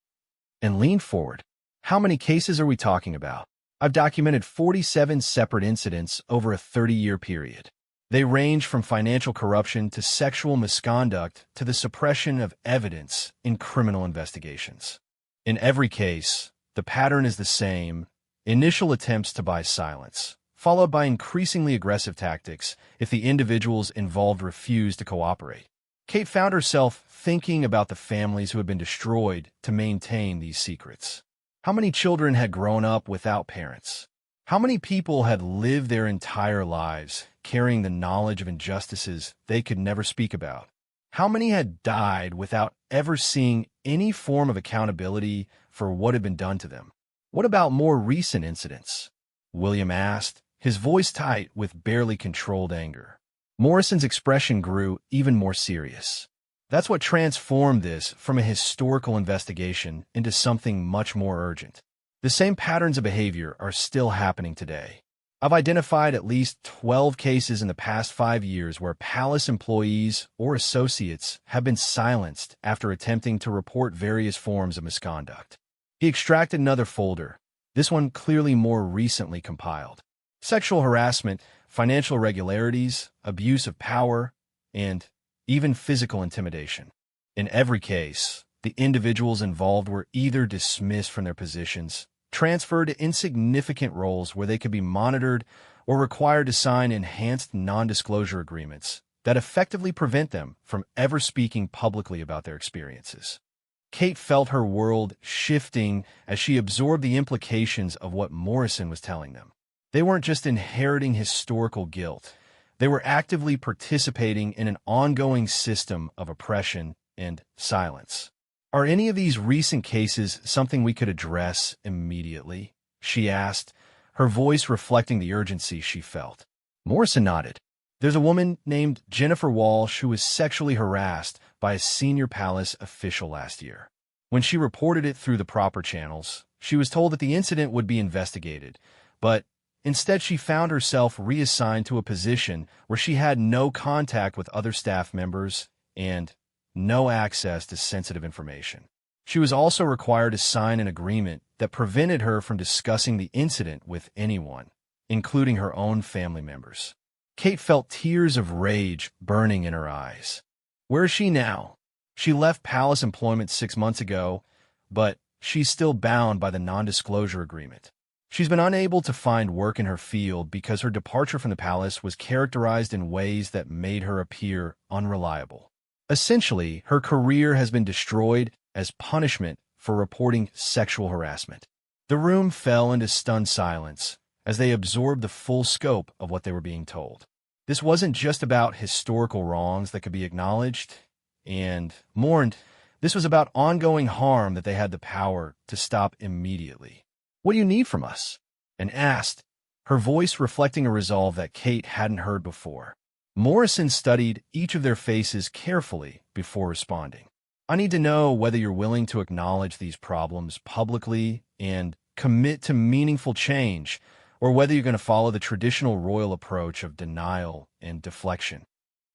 And leaned forward. "How many cases are we talking about?" "I've documented 47 separate incidents over a 30-year period. They range from financial corruption to sexual misconduct to the suppression of evidence in criminal investigations. In every case, the pattern is the same: initial attempts to buy silence, followed by increasingly aggressive tactics if the individuals involved refused to cooperate." Kate found herself thinking about the families who had been destroyed to maintain these secrets. How many children had grown up without parents? How many people had lived their entire lives carrying the knowledge of injustices they could never speak about? How many had died without ever seeing any form of accountability for what had been done to them? "What about more recent incidents?" William asked, his voice tight with barely controlled anger. Morrison's expression grew even more serious. "That's what transformed this from a historical investigation into something much more urgent. The same patterns of behavior are still happening today. I've identified at least 12 cases in the past 5 years where palace employees or associates have been silenced after attempting to report various forms of misconduct." He extracted another folder, this one clearly more recently compiled. Sexual harassment, financial irregularities, abuse of power, and even physical intimidation. In every case, the individuals involved were either dismissed from their positions, transferred to insignificant roles where they could be monitored, or required to sign enhanced non-disclosure agreements that effectively prevent them from ever speaking publicly about their experiences. Kate felt her world shifting as she absorbed the implications of what Morrison was telling them. They weren't just inheriting historical guilt. They were actively participating in an ongoing system of oppression and silence. "Are any of these recent cases something we could address immediately?" she asked, her voice reflecting the urgency she felt. Morrison nodded. "There's a woman named Jennifer Walsh who was sexually harassed by a senior palace official last year. When she reported it through the proper channels, she was told that the incident would be investigated, but instead she found herself reassigned to a position where she had no contact with other staff members and no access to sensitive information. She was also required to sign an agreement that prevented her from discussing the incident with anyone, including her own family members." Kate felt tears of rage burning in her eyes. Where is she now? She left palace employment 6 months ago, but she's still bound by the non-disclosure agreement. She's been unable to find work in her field because her departure from the palace was characterized in ways that made her appear unreliable. Essentially, her career has been destroyed as punishment for reporting sexual harassment. The room fell into stunned silence as they absorbed the full scope of what they were being told. This wasn't just about historical wrongs that could be acknowledged and mourned. This was about ongoing harm that they had the power to stop immediately. "What do you need from us?" and asked, her voice reflecting a resolve that Kate hadn't heard before. Morrison studied each of their faces carefully before responding. "I need to know whether you're willing to acknowledge these problems publicly and commit to meaningful change, or whether you're going to follow the traditional royal approach of denial and deflection."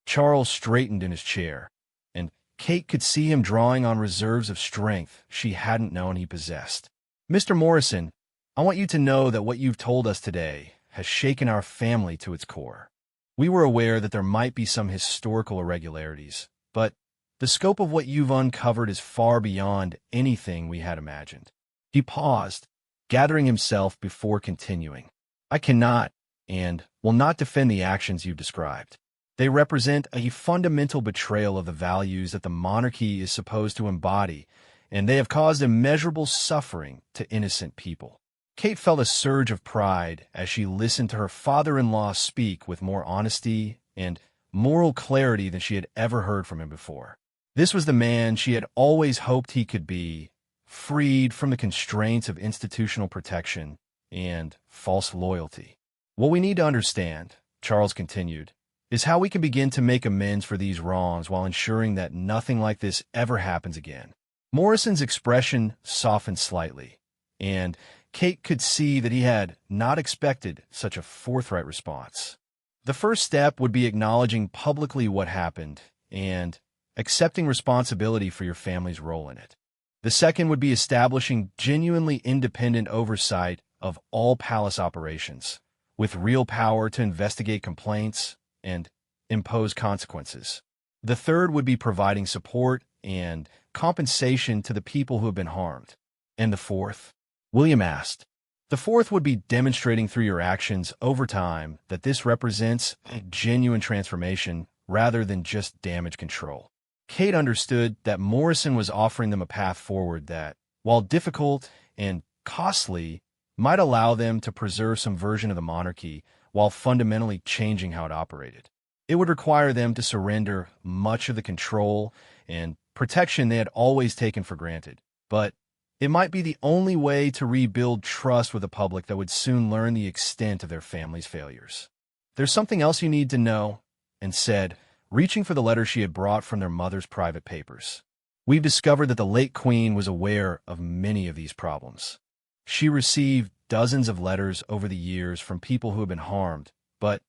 Charles straightened in his chair, and Kate could see him drawing on reserves of strength she hadn't known he possessed. "Mr. Morrison, I want you to know that what you've told us today has shaken our family to its core. We were aware that there might be some historical irregularities, but the scope of what you've uncovered is far beyond anything we had imagined." He paused, gathering himself before continuing. "I cannot and will not defend the actions you've described. They represent a fundamental betrayal of the values that the monarchy is supposed to embody, and they have caused immeasurable suffering to innocent people." Kate felt a surge of pride as she listened to her father-in-law speak with more honesty and moral clarity than she had ever heard from him before. This was the man she had always hoped he could be, freed from the constraints of institutional protection and false loyalty. "What we need to understand," Charles continued, "is how we can begin to make amends for these wrongs while ensuring that nothing like this ever happens again." Morrison's expression softened slightly, and Kate could see that he had not expected such a forthright response. "The first step would be acknowledging publicly what happened and accepting responsibility for your family's role in it. The second would be establishing genuinely independent oversight of all palace operations, with real power to investigate complaints and impose consequences. The third would be providing support and compensation to the people who have been harmed." "And the fourth?" William asked. "The fourth would be demonstrating through your actions over time that this represents a genuine transformation rather than just damage control." Kate understood that Morrison was offering them a path forward that, while difficult and costly, might allow them to preserve some version of the monarchy while fundamentally changing how it operated. It would require them to surrender much of the control and protection they had always taken for granted, but it might be the only way to rebuild trust with the public that would soon learn the extent of their family's failures. "There's something else you need to know," and said, reaching for the letter she had brought from their mother's private papers. "We've discovered that the late Queen was aware of many of these problems. She received dozens of letters over the years from people who had been harmed, but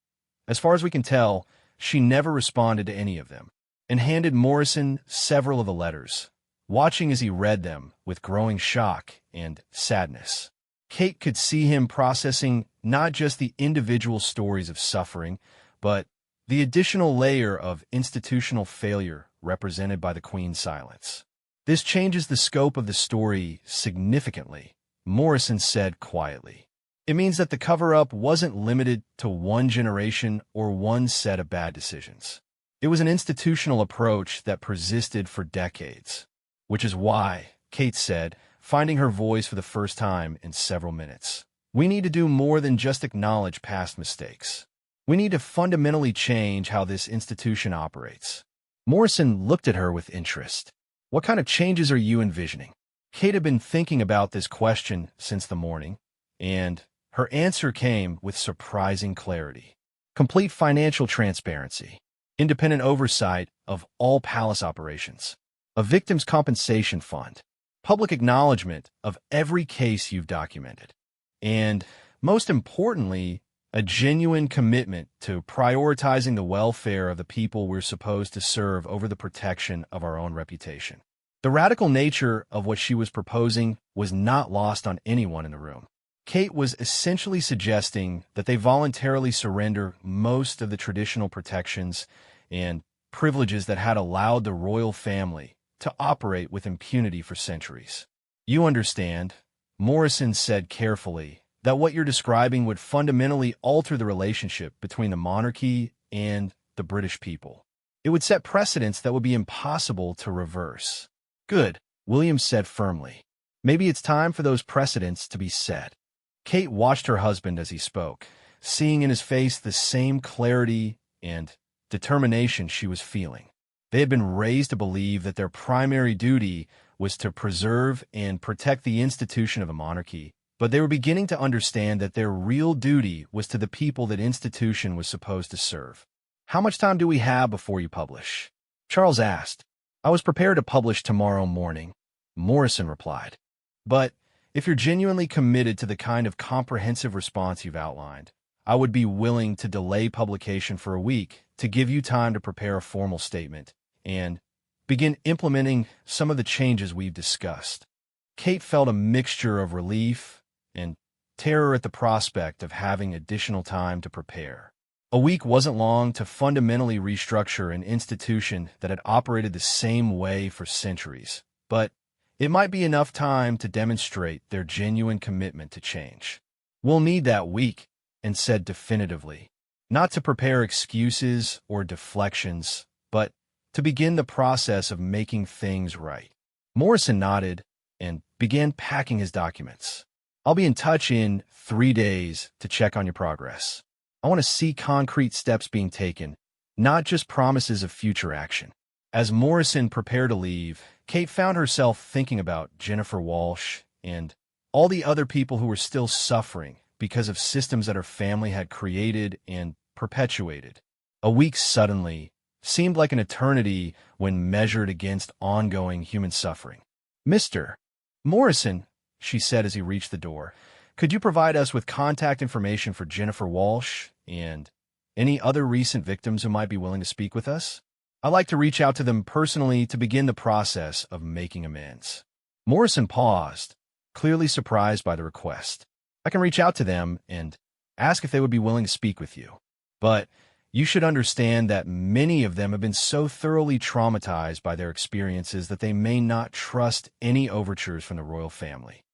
as far as we can tell, she never responded to any of them," and handed Morrison several of the letters, watching as he read them with growing shock and sadness. Kate could see him processing not just the individual stories of suffering, but the additional layer of institutional failure represented by the Queen's silence. "This changes the scope of the story significantly," Morrison said quietly. "It means that the cover-up wasn't limited to one generation or one set of bad decisions. It was an institutional approach that persisted for decades. Which is why, Kate said, finding her voice for the first time in several minutes. We need to do more than just acknowledge past mistakes. We need to fundamentally change how this institution operates. Morrison looked at her with interest. What kind of changes are you envisioning? Kate had been thinking about this question since the morning, and her answer came with surprising clarity. Complete financial transparency, independent oversight of all palace operations, a victim's compensation fund, public acknowledgement of every case you've documented, and, most importantly, a genuine commitment to prioritizing the welfare of the people we're supposed to serve over the protection of our own reputation. The radical nature of what she was proposing was not lost on anyone in the room. Kate was essentially suggesting that they voluntarily surrender most of the traditional protections and privileges that had allowed the royal family to operate with impunity for centuries. You understand, Morrison said carefully, that what you're describing would fundamentally alter the relationship between the monarchy and the British people. It would set precedents that would be impossible to reverse. Good, William said firmly. Maybe it's time for those precedents to be set. Kate watched her husband as he spoke, seeing in his face the same clarity and determination she was feeling. They had been raised to believe that their primary duty was to preserve and protect the institution of a monarchy, but they were beginning to understand that their real duty was to the people that institution was supposed to serve. How much time do we have before you publish? Charles asked. I was prepared to publish tomorrow morning, Morrison replied. But if you're genuinely committed to the kind of comprehensive response you've outlined, I would be willing to delay publication for a week to give you time to prepare a formal statement and begin implementing some of the changes we've discussed. Kate felt a mixture of relief and terror at the prospect of having additional time to prepare. A week wasn't long to fundamentally restructure an institution that had operated the same way for centuries, but it might be enough time to demonstrate their genuine commitment to change. We'll need that week, and said definitively, not to prepare excuses or deflections, but to begin the process of making things right. Morrison nodded and began packing his documents. I'll be in touch in 3 days to check on your progress. I want to see concrete steps being taken, not just promises of future action. As Morrison prepared to leave, Kate found herself thinking about Jennifer Walsh and all the other people who were still suffering because of systems that her family had created and perpetuated. A week suddenly seemed like an eternity when measured against ongoing human suffering. Mr. Morrison, she said as he reached the door, could you provide us with contact information for Jennifer Walsh and any other recent victims who might be willing to speak with us? I'd like to reach out to them personally to begin the process of making amends. Morrison paused, clearly surprised by the request. I can reach out to them and ask if they would be willing to speak with you. But you should understand that many of them have been so thoroughly traumatized by their experiences that they may not trust any overtures from the royal family.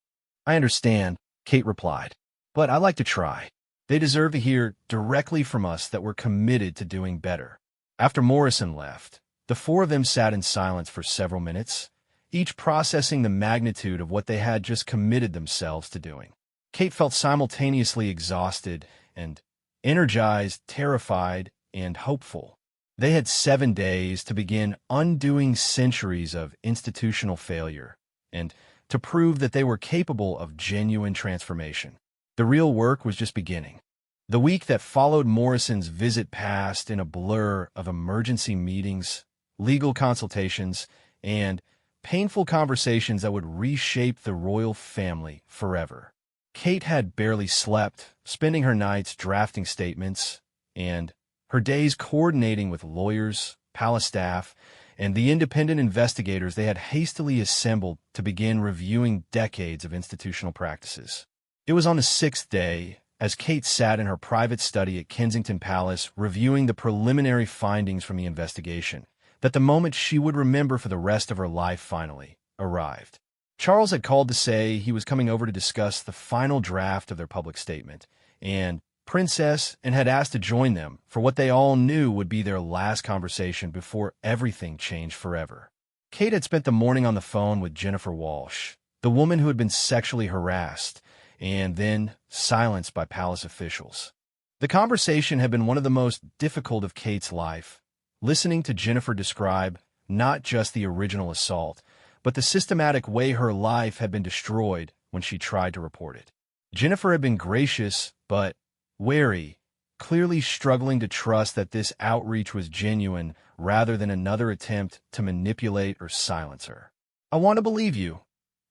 I understand, Kate replied, but I'd like to try. They deserve to hear directly from us that we're committed to doing better. After Morrison left, the four of them sat in silence for several minutes, each processing the magnitude of what they had just committed themselves to doing. Kate felt simultaneously exhausted and energized, terrified, and hopeful. They had 7 days to begin undoing centuries of institutional failure and to prove that they were capable of genuine transformation. The real work was just beginning. The week that followed Morrison's visit passed in a blur of emergency meetings, legal consultations, and painful conversations that would reshape the royal family forever. Kate had barely slept, spending her nights drafting statements, and her days coordinating with lawyers, palace staff, and the independent investigators they had hastily assembled to begin reviewing decades of institutional practices. It was on the 6th day, as Kate sat in her private study at Kensington Palace reviewing the preliminary findings from the investigation, that the moment she would remember for the rest of her life finally arrived. Charles had called to say he was coming over to discuss the final draft of their public statement, and Princess had asked to join them for what they all knew would be their last conversation before everything changed forever. Kate had spent the morning on the phone with Jennifer Walsh, the woman who had been sexually harassed and then silenced by palace officials. The conversation had been one of the most difficult of Kate's life, listening to Jennifer describe not just the original assault, but the systematic way her life had been destroyed when she tried to report it. Jennifer had been gracious, but wary, clearly struggling to trust that this outreach was genuine rather than another attempt to manipulate or silence her. "I want to believe you,"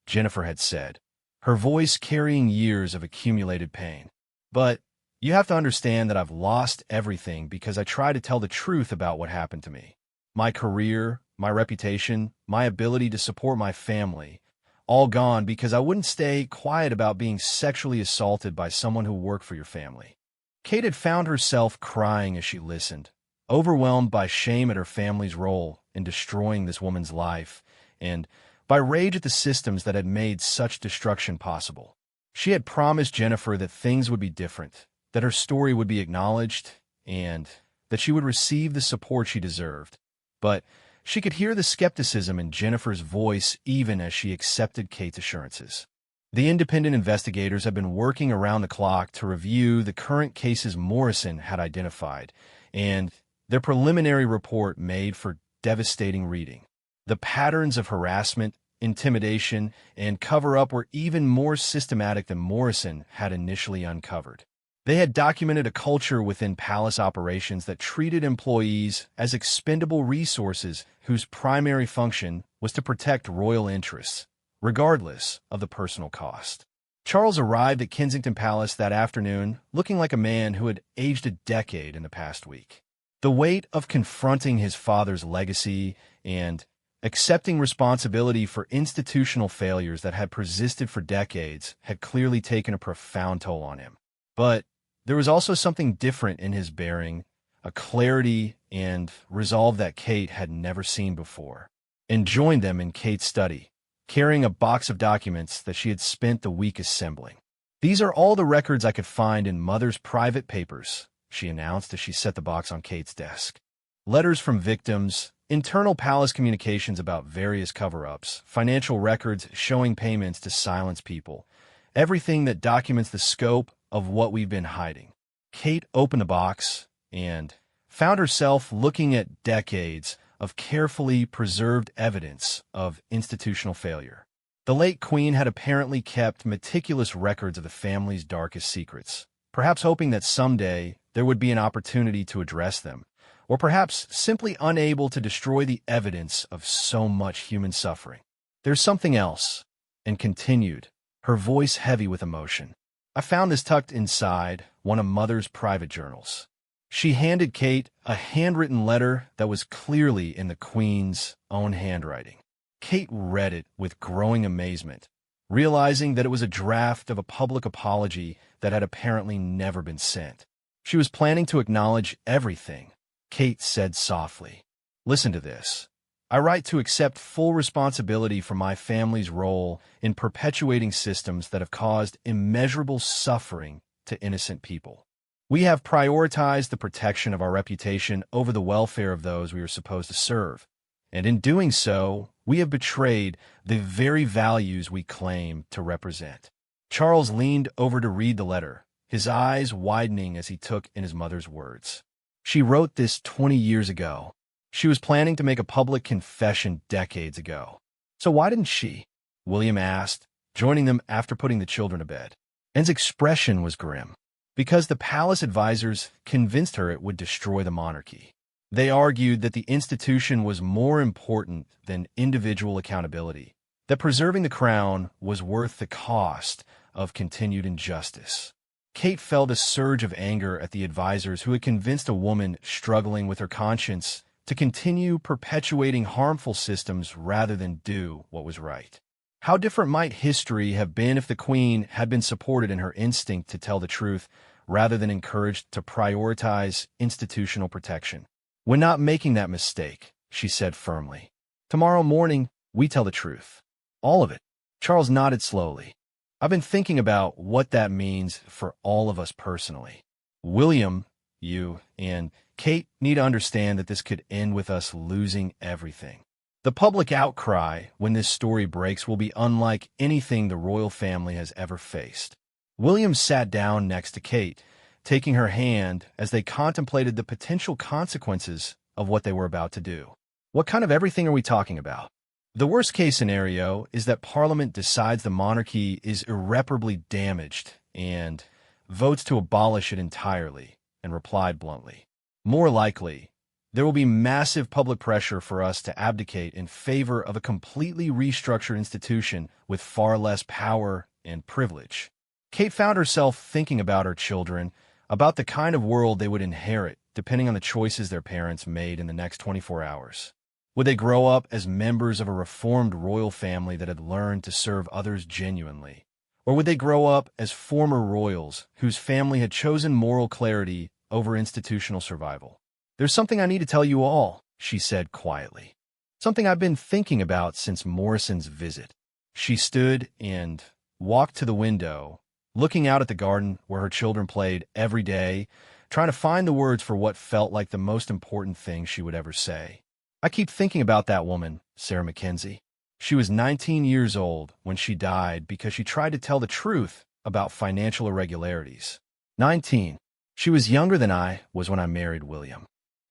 Jennifer had said, her voice carrying years of accumulated pain. "But you have to understand that I've lost everything because I try to tell the truth about what happened to me. My career, my reputation, my ability to support my family, all gone because I wouldn't stay quiet about being sexually assaulted by someone who worked for your family." Kate had found herself crying as she listened, overwhelmed by shame at her family's role in destroying this woman's life and by rage at the systems that had made such destruction possible. She had promised Jennifer that things would be different, that her story would be acknowledged, and that she would receive the support she deserved. But she could hear the skepticism in Jennifer's voice even as she accepted Kate's assurances. The independent investigators had been working around the clock to review the current cases Morrison had identified, and their preliminary report made for devastating reading. The patterns of harassment, intimidation, and cover-up were even more systematic than Morrison had initially uncovered. They had documented a culture within palace operations that treated employees as expendable resources whose primary function was to protect royal interests, regardless of the personal cost. Charles arrived at Kensington Palace that afternoon looking like a man who had aged a decade in the past week. The weight of confronting his father's legacy and accepting responsibility for institutional failures that had persisted for decades had clearly taken a profound toll on him. But there was also something different in his bearing, a clarity and resolve that Kate had never seen before, and joined them in Kate's study, carrying a box of documents that she had spent the week assembling. "These are all the records I could find in Mother's private papers," she announced as she set the box on Kate's desk. "Letters from victims, internal palace communications about various cover-ups, financial records showing payments to silence people, everything that documents the scope of what we've been hiding." Kate opened the box and found herself looking at decades of carefully preserved evidence of institutional failure. The late Queen had apparently kept meticulous records of the family's darkest secrets, perhaps hoping that someday there would be an opportunity to address them, or perhaps simply unable to destroy the evidence of so much human suffering. "There's something else," and continued, her voice heavy with emotion. "I found this tucked inside one of Mother's private journals." She handed Kate a handwritten letter that was clearly in the Queen's own handwriting. Kate read it with growing amazement, realizing that it was a draft of a public apology that had apparently never been sent. She was planning to acknowledge everything. Kate said softly, "Listen to this. I write to accept full responsibility for my family's role in perpetuating systems that have caused immeasurable suffering to innocent people. We have prioritized the protection of our reputation over the welfare of those we are supposed to serve, and in doing so, we have betrayed the very values we claim to represent." Charles leaned over to read the letter, his eyes widening as he took in his mother's words. She wrote this 20 years ago. She was planning to make a public confession decades ago. "So why didn't she?" William asked, joining them after putting the children to bed. Anne's expression was grim. "Because the palace advisors convinced her it would destroy the monarchy. They argued that the institution was more important than individual accountability, that preserving the crown was worth the cost of continued injustice." Kate felt a surge of anger at the advisors who had convinced a woman struggling with her conscience to continue perpetuating harmful systems rather than do what was right. How different might history have been if the Queen had been supported in her instinct to tell the truth rather than encouraged to prioritize institutional protection? "We're not making that mistake," she said firmly. "Tomorrow morning, we tell the truth. All of it." Charles nodded slowly. "I've been thinking about what that means for all of us personally. William, you, and Kate need to understand that this could end with us losing everything. The public outcry when this story breaks will be unlike anything the royal family has ever faced. William sat down next to Kate, taking her hand as they contemplated the potential consequences of what they were about to do. What kind of everything are we talking about? The worst-case scenario is that Parliament decides the monarchy is irreparably damaged and votes to abolish it entirely, and replied bluntly. More likely, there will be massive public pressure for us to abdicate in favor of a completely restructured institution with far less power and privilege. Kate found herself thinking about her children, about the kind of world they would inherit depending on the choices their parents made in the next 24 hours. Would they grow up as members of a reformed royal family that had learned to serve others genuinely? Or would they grow up as former royals whose family had chosen moral clarity over institutional survival? "There's something I need to tell you all," she said quietly. "Something I've been thinking about since Morrison's visit." She stood and walked to the window, looking out at the garden where her children played every day, trying to find the words for what felt like the most important thing she would ever say. "I keep thinking about that woman, Sarah Mackenzie. She was 19 years old when she died because she tried to tell the truth about financial irregularities. 19. She was younger than I was when I married William."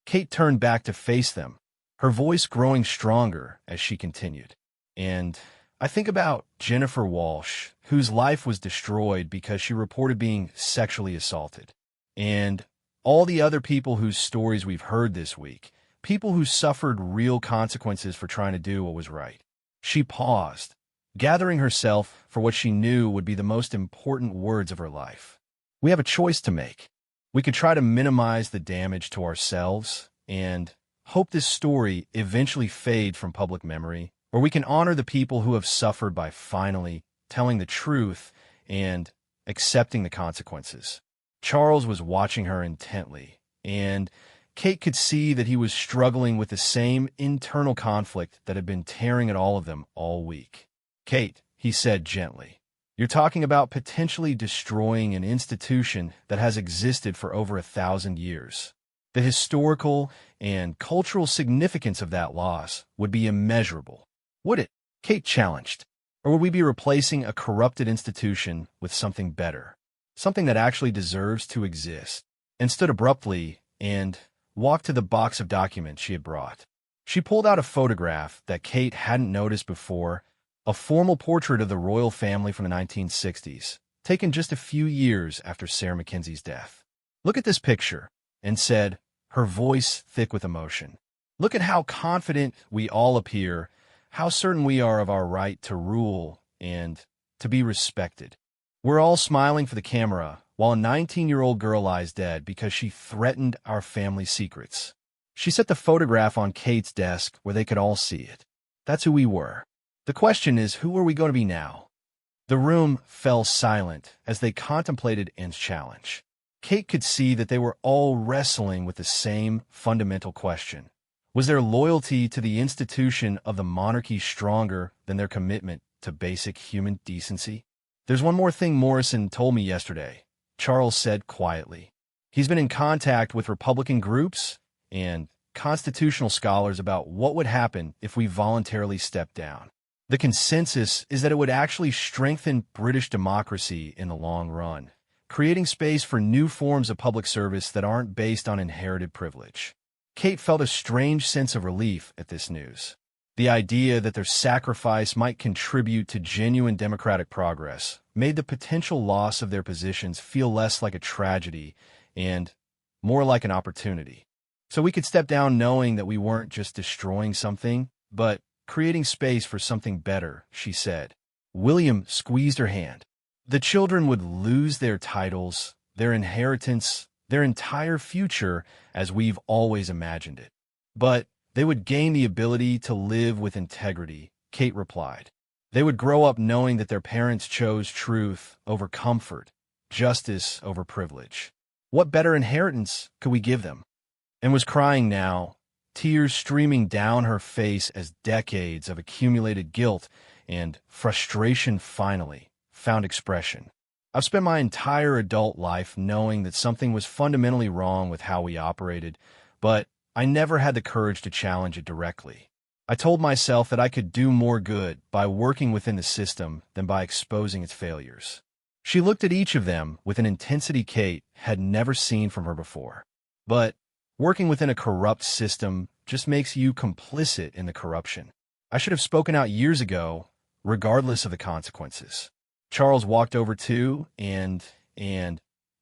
Kate turned back to face them, her voice growing stronger as she continued. "And I think about Jennifer Walsh, whose life was destroyed because she reported being sexually assaulted. And all the other people whose stories we've heard this week, people who suffered real consequences for trying to do what was right." She paused, gathering herself for what she knew would be the most important words of her life. "We have a choice to make. We could try to minimize the damage to ourselves and hope this story eventually fade from public memory, or we can honor the people who have suffered by finally telling the truth and accepting the consequences." Charles was watching her intently, and Kate could see that he was struggling with the same internal conflict that had been tearing at all of them all week. "Kate," he said gently, "you're talking about potentially destroying an institution that has existed for over 1,000 years. The historical and cultural significance of that loss would be immeasurable. Would it?" Kate challenged. "Or would we be replacing a corrupted institution with something better, something that actually deserves to exist?" And stood abruptly and walked to the box of documents she had brought. She pulled out a photograph that Kate hadn't noticed before, a formal portrait of the royal family from the 1960s, taken just a few years after Sarah Mackenzie's death. "Look at this picture," and said, her voice thick with emotion. "Look at how confident we all appear, how certain we are of our right to rule and to be respected. We're all smiling for the camera, while a 19-year-old girl lies dead because she threatened our family secrets." She set the photograph on Kate's desk where they could all see it. "That's who we were. The question is, who are we going to be now?" The room fell silent as they contemplated Ann's challenge. Kate could see that they were all wrestling with the same fundamental question. Was their loyalty to the institution of the monarchy stronger than their commitment to basic human decency? "There's one more thing Morrison told me yesterday," Charles said quietly. "He's been in contact with Republican groups and constitutional scholars about what would happen if we voluntarily stepped down. The consensus is that it would actually strengthen British democracy in the long run, creating space for new forms of public service that aren't based on inherited privilege." Kate felt a strange sense of relief at this news. The idea that their sacrifice might contribute to genuine democratic progress made the potential loss of their positions feel less like a tragedy and more like an opportunity. "So we could step down knowing that we weren't just destroying something, but creating space for something better," she said. William squeezed her hand. "The children would lose their titles, their inheritance, their entire future as we've always imagined it. But they would gain the ability to live with integrity," Kate replied. "They would grow up knowing that their parents chose truth over comfort, justice over privilege. What better inheritance could we give them?" And was crying now, tears streaming down her face as decades of accumulated guilt and frustration finally found expression. "I've spent my entire adult life knowing that something was fundamentally wrong with how we operated, but I never had the courage to challenge it directly. I told myself that I could do more good by working within the system than by exposing its failures. She looked at each of them with an intensity Kate had never seen from her before. But working within a corrupt system just makes you complicit in the corruption. I should have spoken out years ago, regardless of the consequences. Charles walked over to and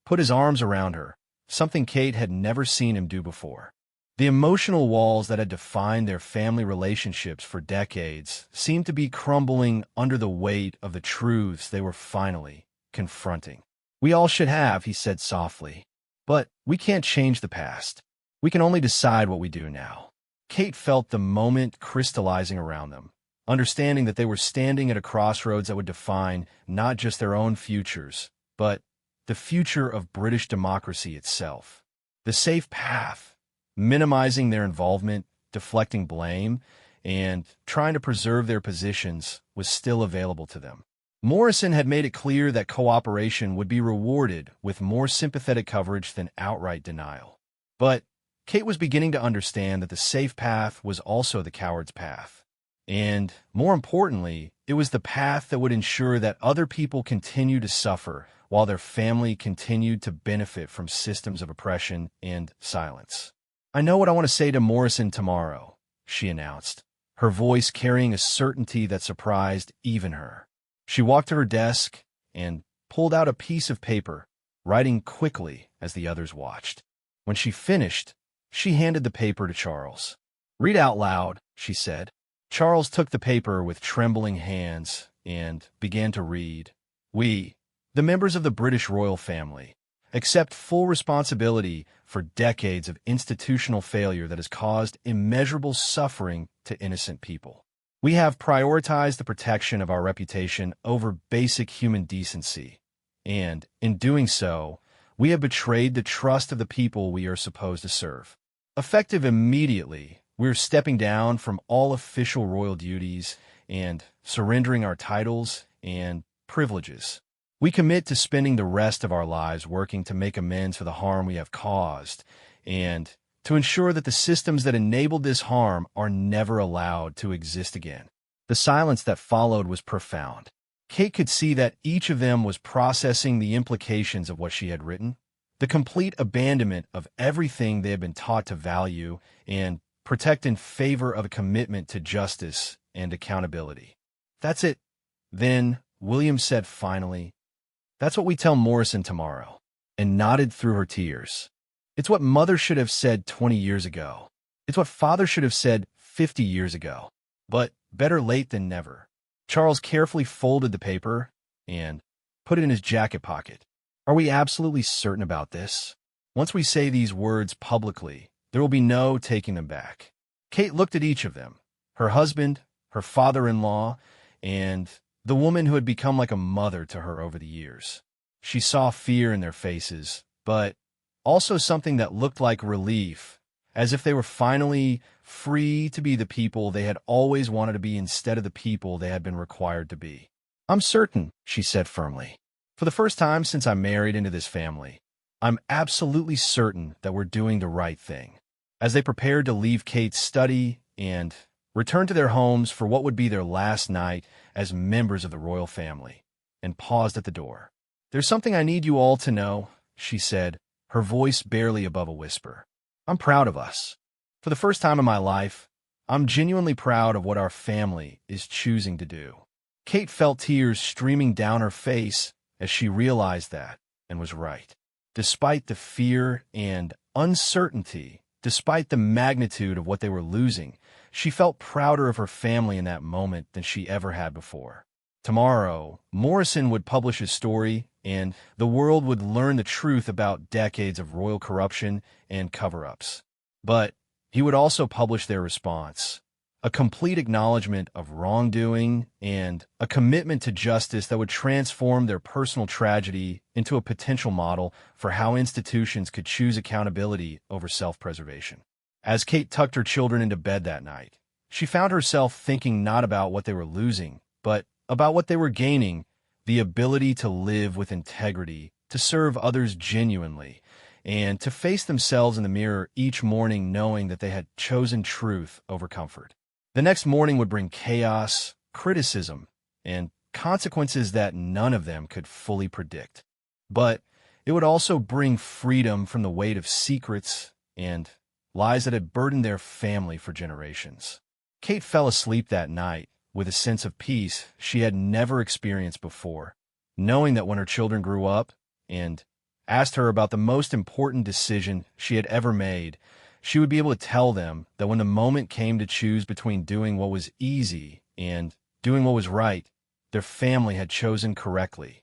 put his arms around her, something Kate had never seen him do before. The emotional walls that had defined their family relationships for decades seemed to be crumbling under the weight of the truths they were finally confronting. "We all should have," he said softly. "But we can't change the past. We can only decide what we do now." Kate felt the moment crystallizing around them, understanding that they were standing at a crossroads that would define not just their own futures, but the future of British democracy itself. The safe path, minimizing their involvement, deflecting blame, and trying to preserve their positions, was still available to them. Morrison had made it clear that cooperation would be rewarded with more sympathetic coverage than outright denial. But Kate was beginning to understand that the safe path was also the coward's path. And, more importantly, it was the path that would ensure that other people continued to suffer while their family continued to benefit from systems of oppression and silence. "I know what I want to say to Morrison tomorrow," she announced, her voice carrying a certainty that surprised even her. She walked to her desk and pulled out a piece of paper, writing quickly as the others watched. When she finished, she handed the paper to Charles. "Read out loud," she said. Charles took the paper with trembling hands and began to read. "We, the members of the British royal family, accept full responsibility for decades of institutional failure that has caused immeasurable suffering to innocent people. We have prioritized the protection of our reputation over basic human decency, and, in doing so, we have betrayed the trust of the people we are supposed to serve. Effective immediately, we are stepping down from all official royal duties and surrendering our titles and privileges. We commit to spending the rest of our lives working to make amends for the harm we have caused and to ensure that the systems that enabled this harm are never allowed to exist again." The silence that followed was profound. Kate could see that each of them was processing the implications of what she had written, the complete abandonment of everything they had been taught to value and protect in favor of a commitment to justice and accountability. "That's it, then," William said finally. "That's what we tell Morrison tomorrow," and nodded through her tears. "It's what Mother should have said 20 years ago. It's what Father should have said 50 years ago. But better late than never." Charles carefully folded the paper and put it in his jacket pocket. "Are we absolutely certain about this? Once we say these words publicly, there will be no taking them back." Kate looked at each of them, her husband, her father-in-law, and the woman who had become like a mother to her over the years. She saw fear in their faces, but also something that looked like relief, as if they were finally free to be the people they had always wanted to be instead of the people they had been required to be. "I'm certain," she said firmly. "For the first time since I married into this family, I'm absolutely certain that we're doing the right thing." As they prepared to leave Kate's study and return to their homes for what would be their last night as members of the royal family, and paused at the door. "There's something I need you all to know," she said, her voice barely above a whisper. "I'm proud of us. For the first time in my life, I'm genuinely proud of what our family is choosing to do." Kate felt tears streaming down her face as she realized that, and was right. Despite the fear and uncertainty, despite the magnitude of what they were losing, she felt prouder of her family in that moment than she ever had before. Tomorrow, Morrison would publish his story, and the world would learn the truth about decades of royal corruption and cover-ups. But he would also publish their response, a complete acknowledgement of wrongdoing and a commitment to justice that would transform their personal tragedy into a potential model for how institutions could choose accountability over self-preservation. As Kate tucked her children into bed that night, she found herself thinking not about what they were losing, but about what they were gaining: the ability to live with integrity, to serve others genuinely, and to face themselves in the mirror each morning knowing that they had chosen truth over comfort. The next morning would bring chaos, criticism, and consequences that none of them could fully predict. But it would also bring freedom from the weight of secrets and lies that had burdened their family for generations. Kate fell asleep that night with a sense of peace she had never experienced before, knowing that when her children grew up and asked her about the most important decision she had ever made, she would be able to tell them that when the moment came to choose between doing what was easy and doing what was right, their family had chosen correctly.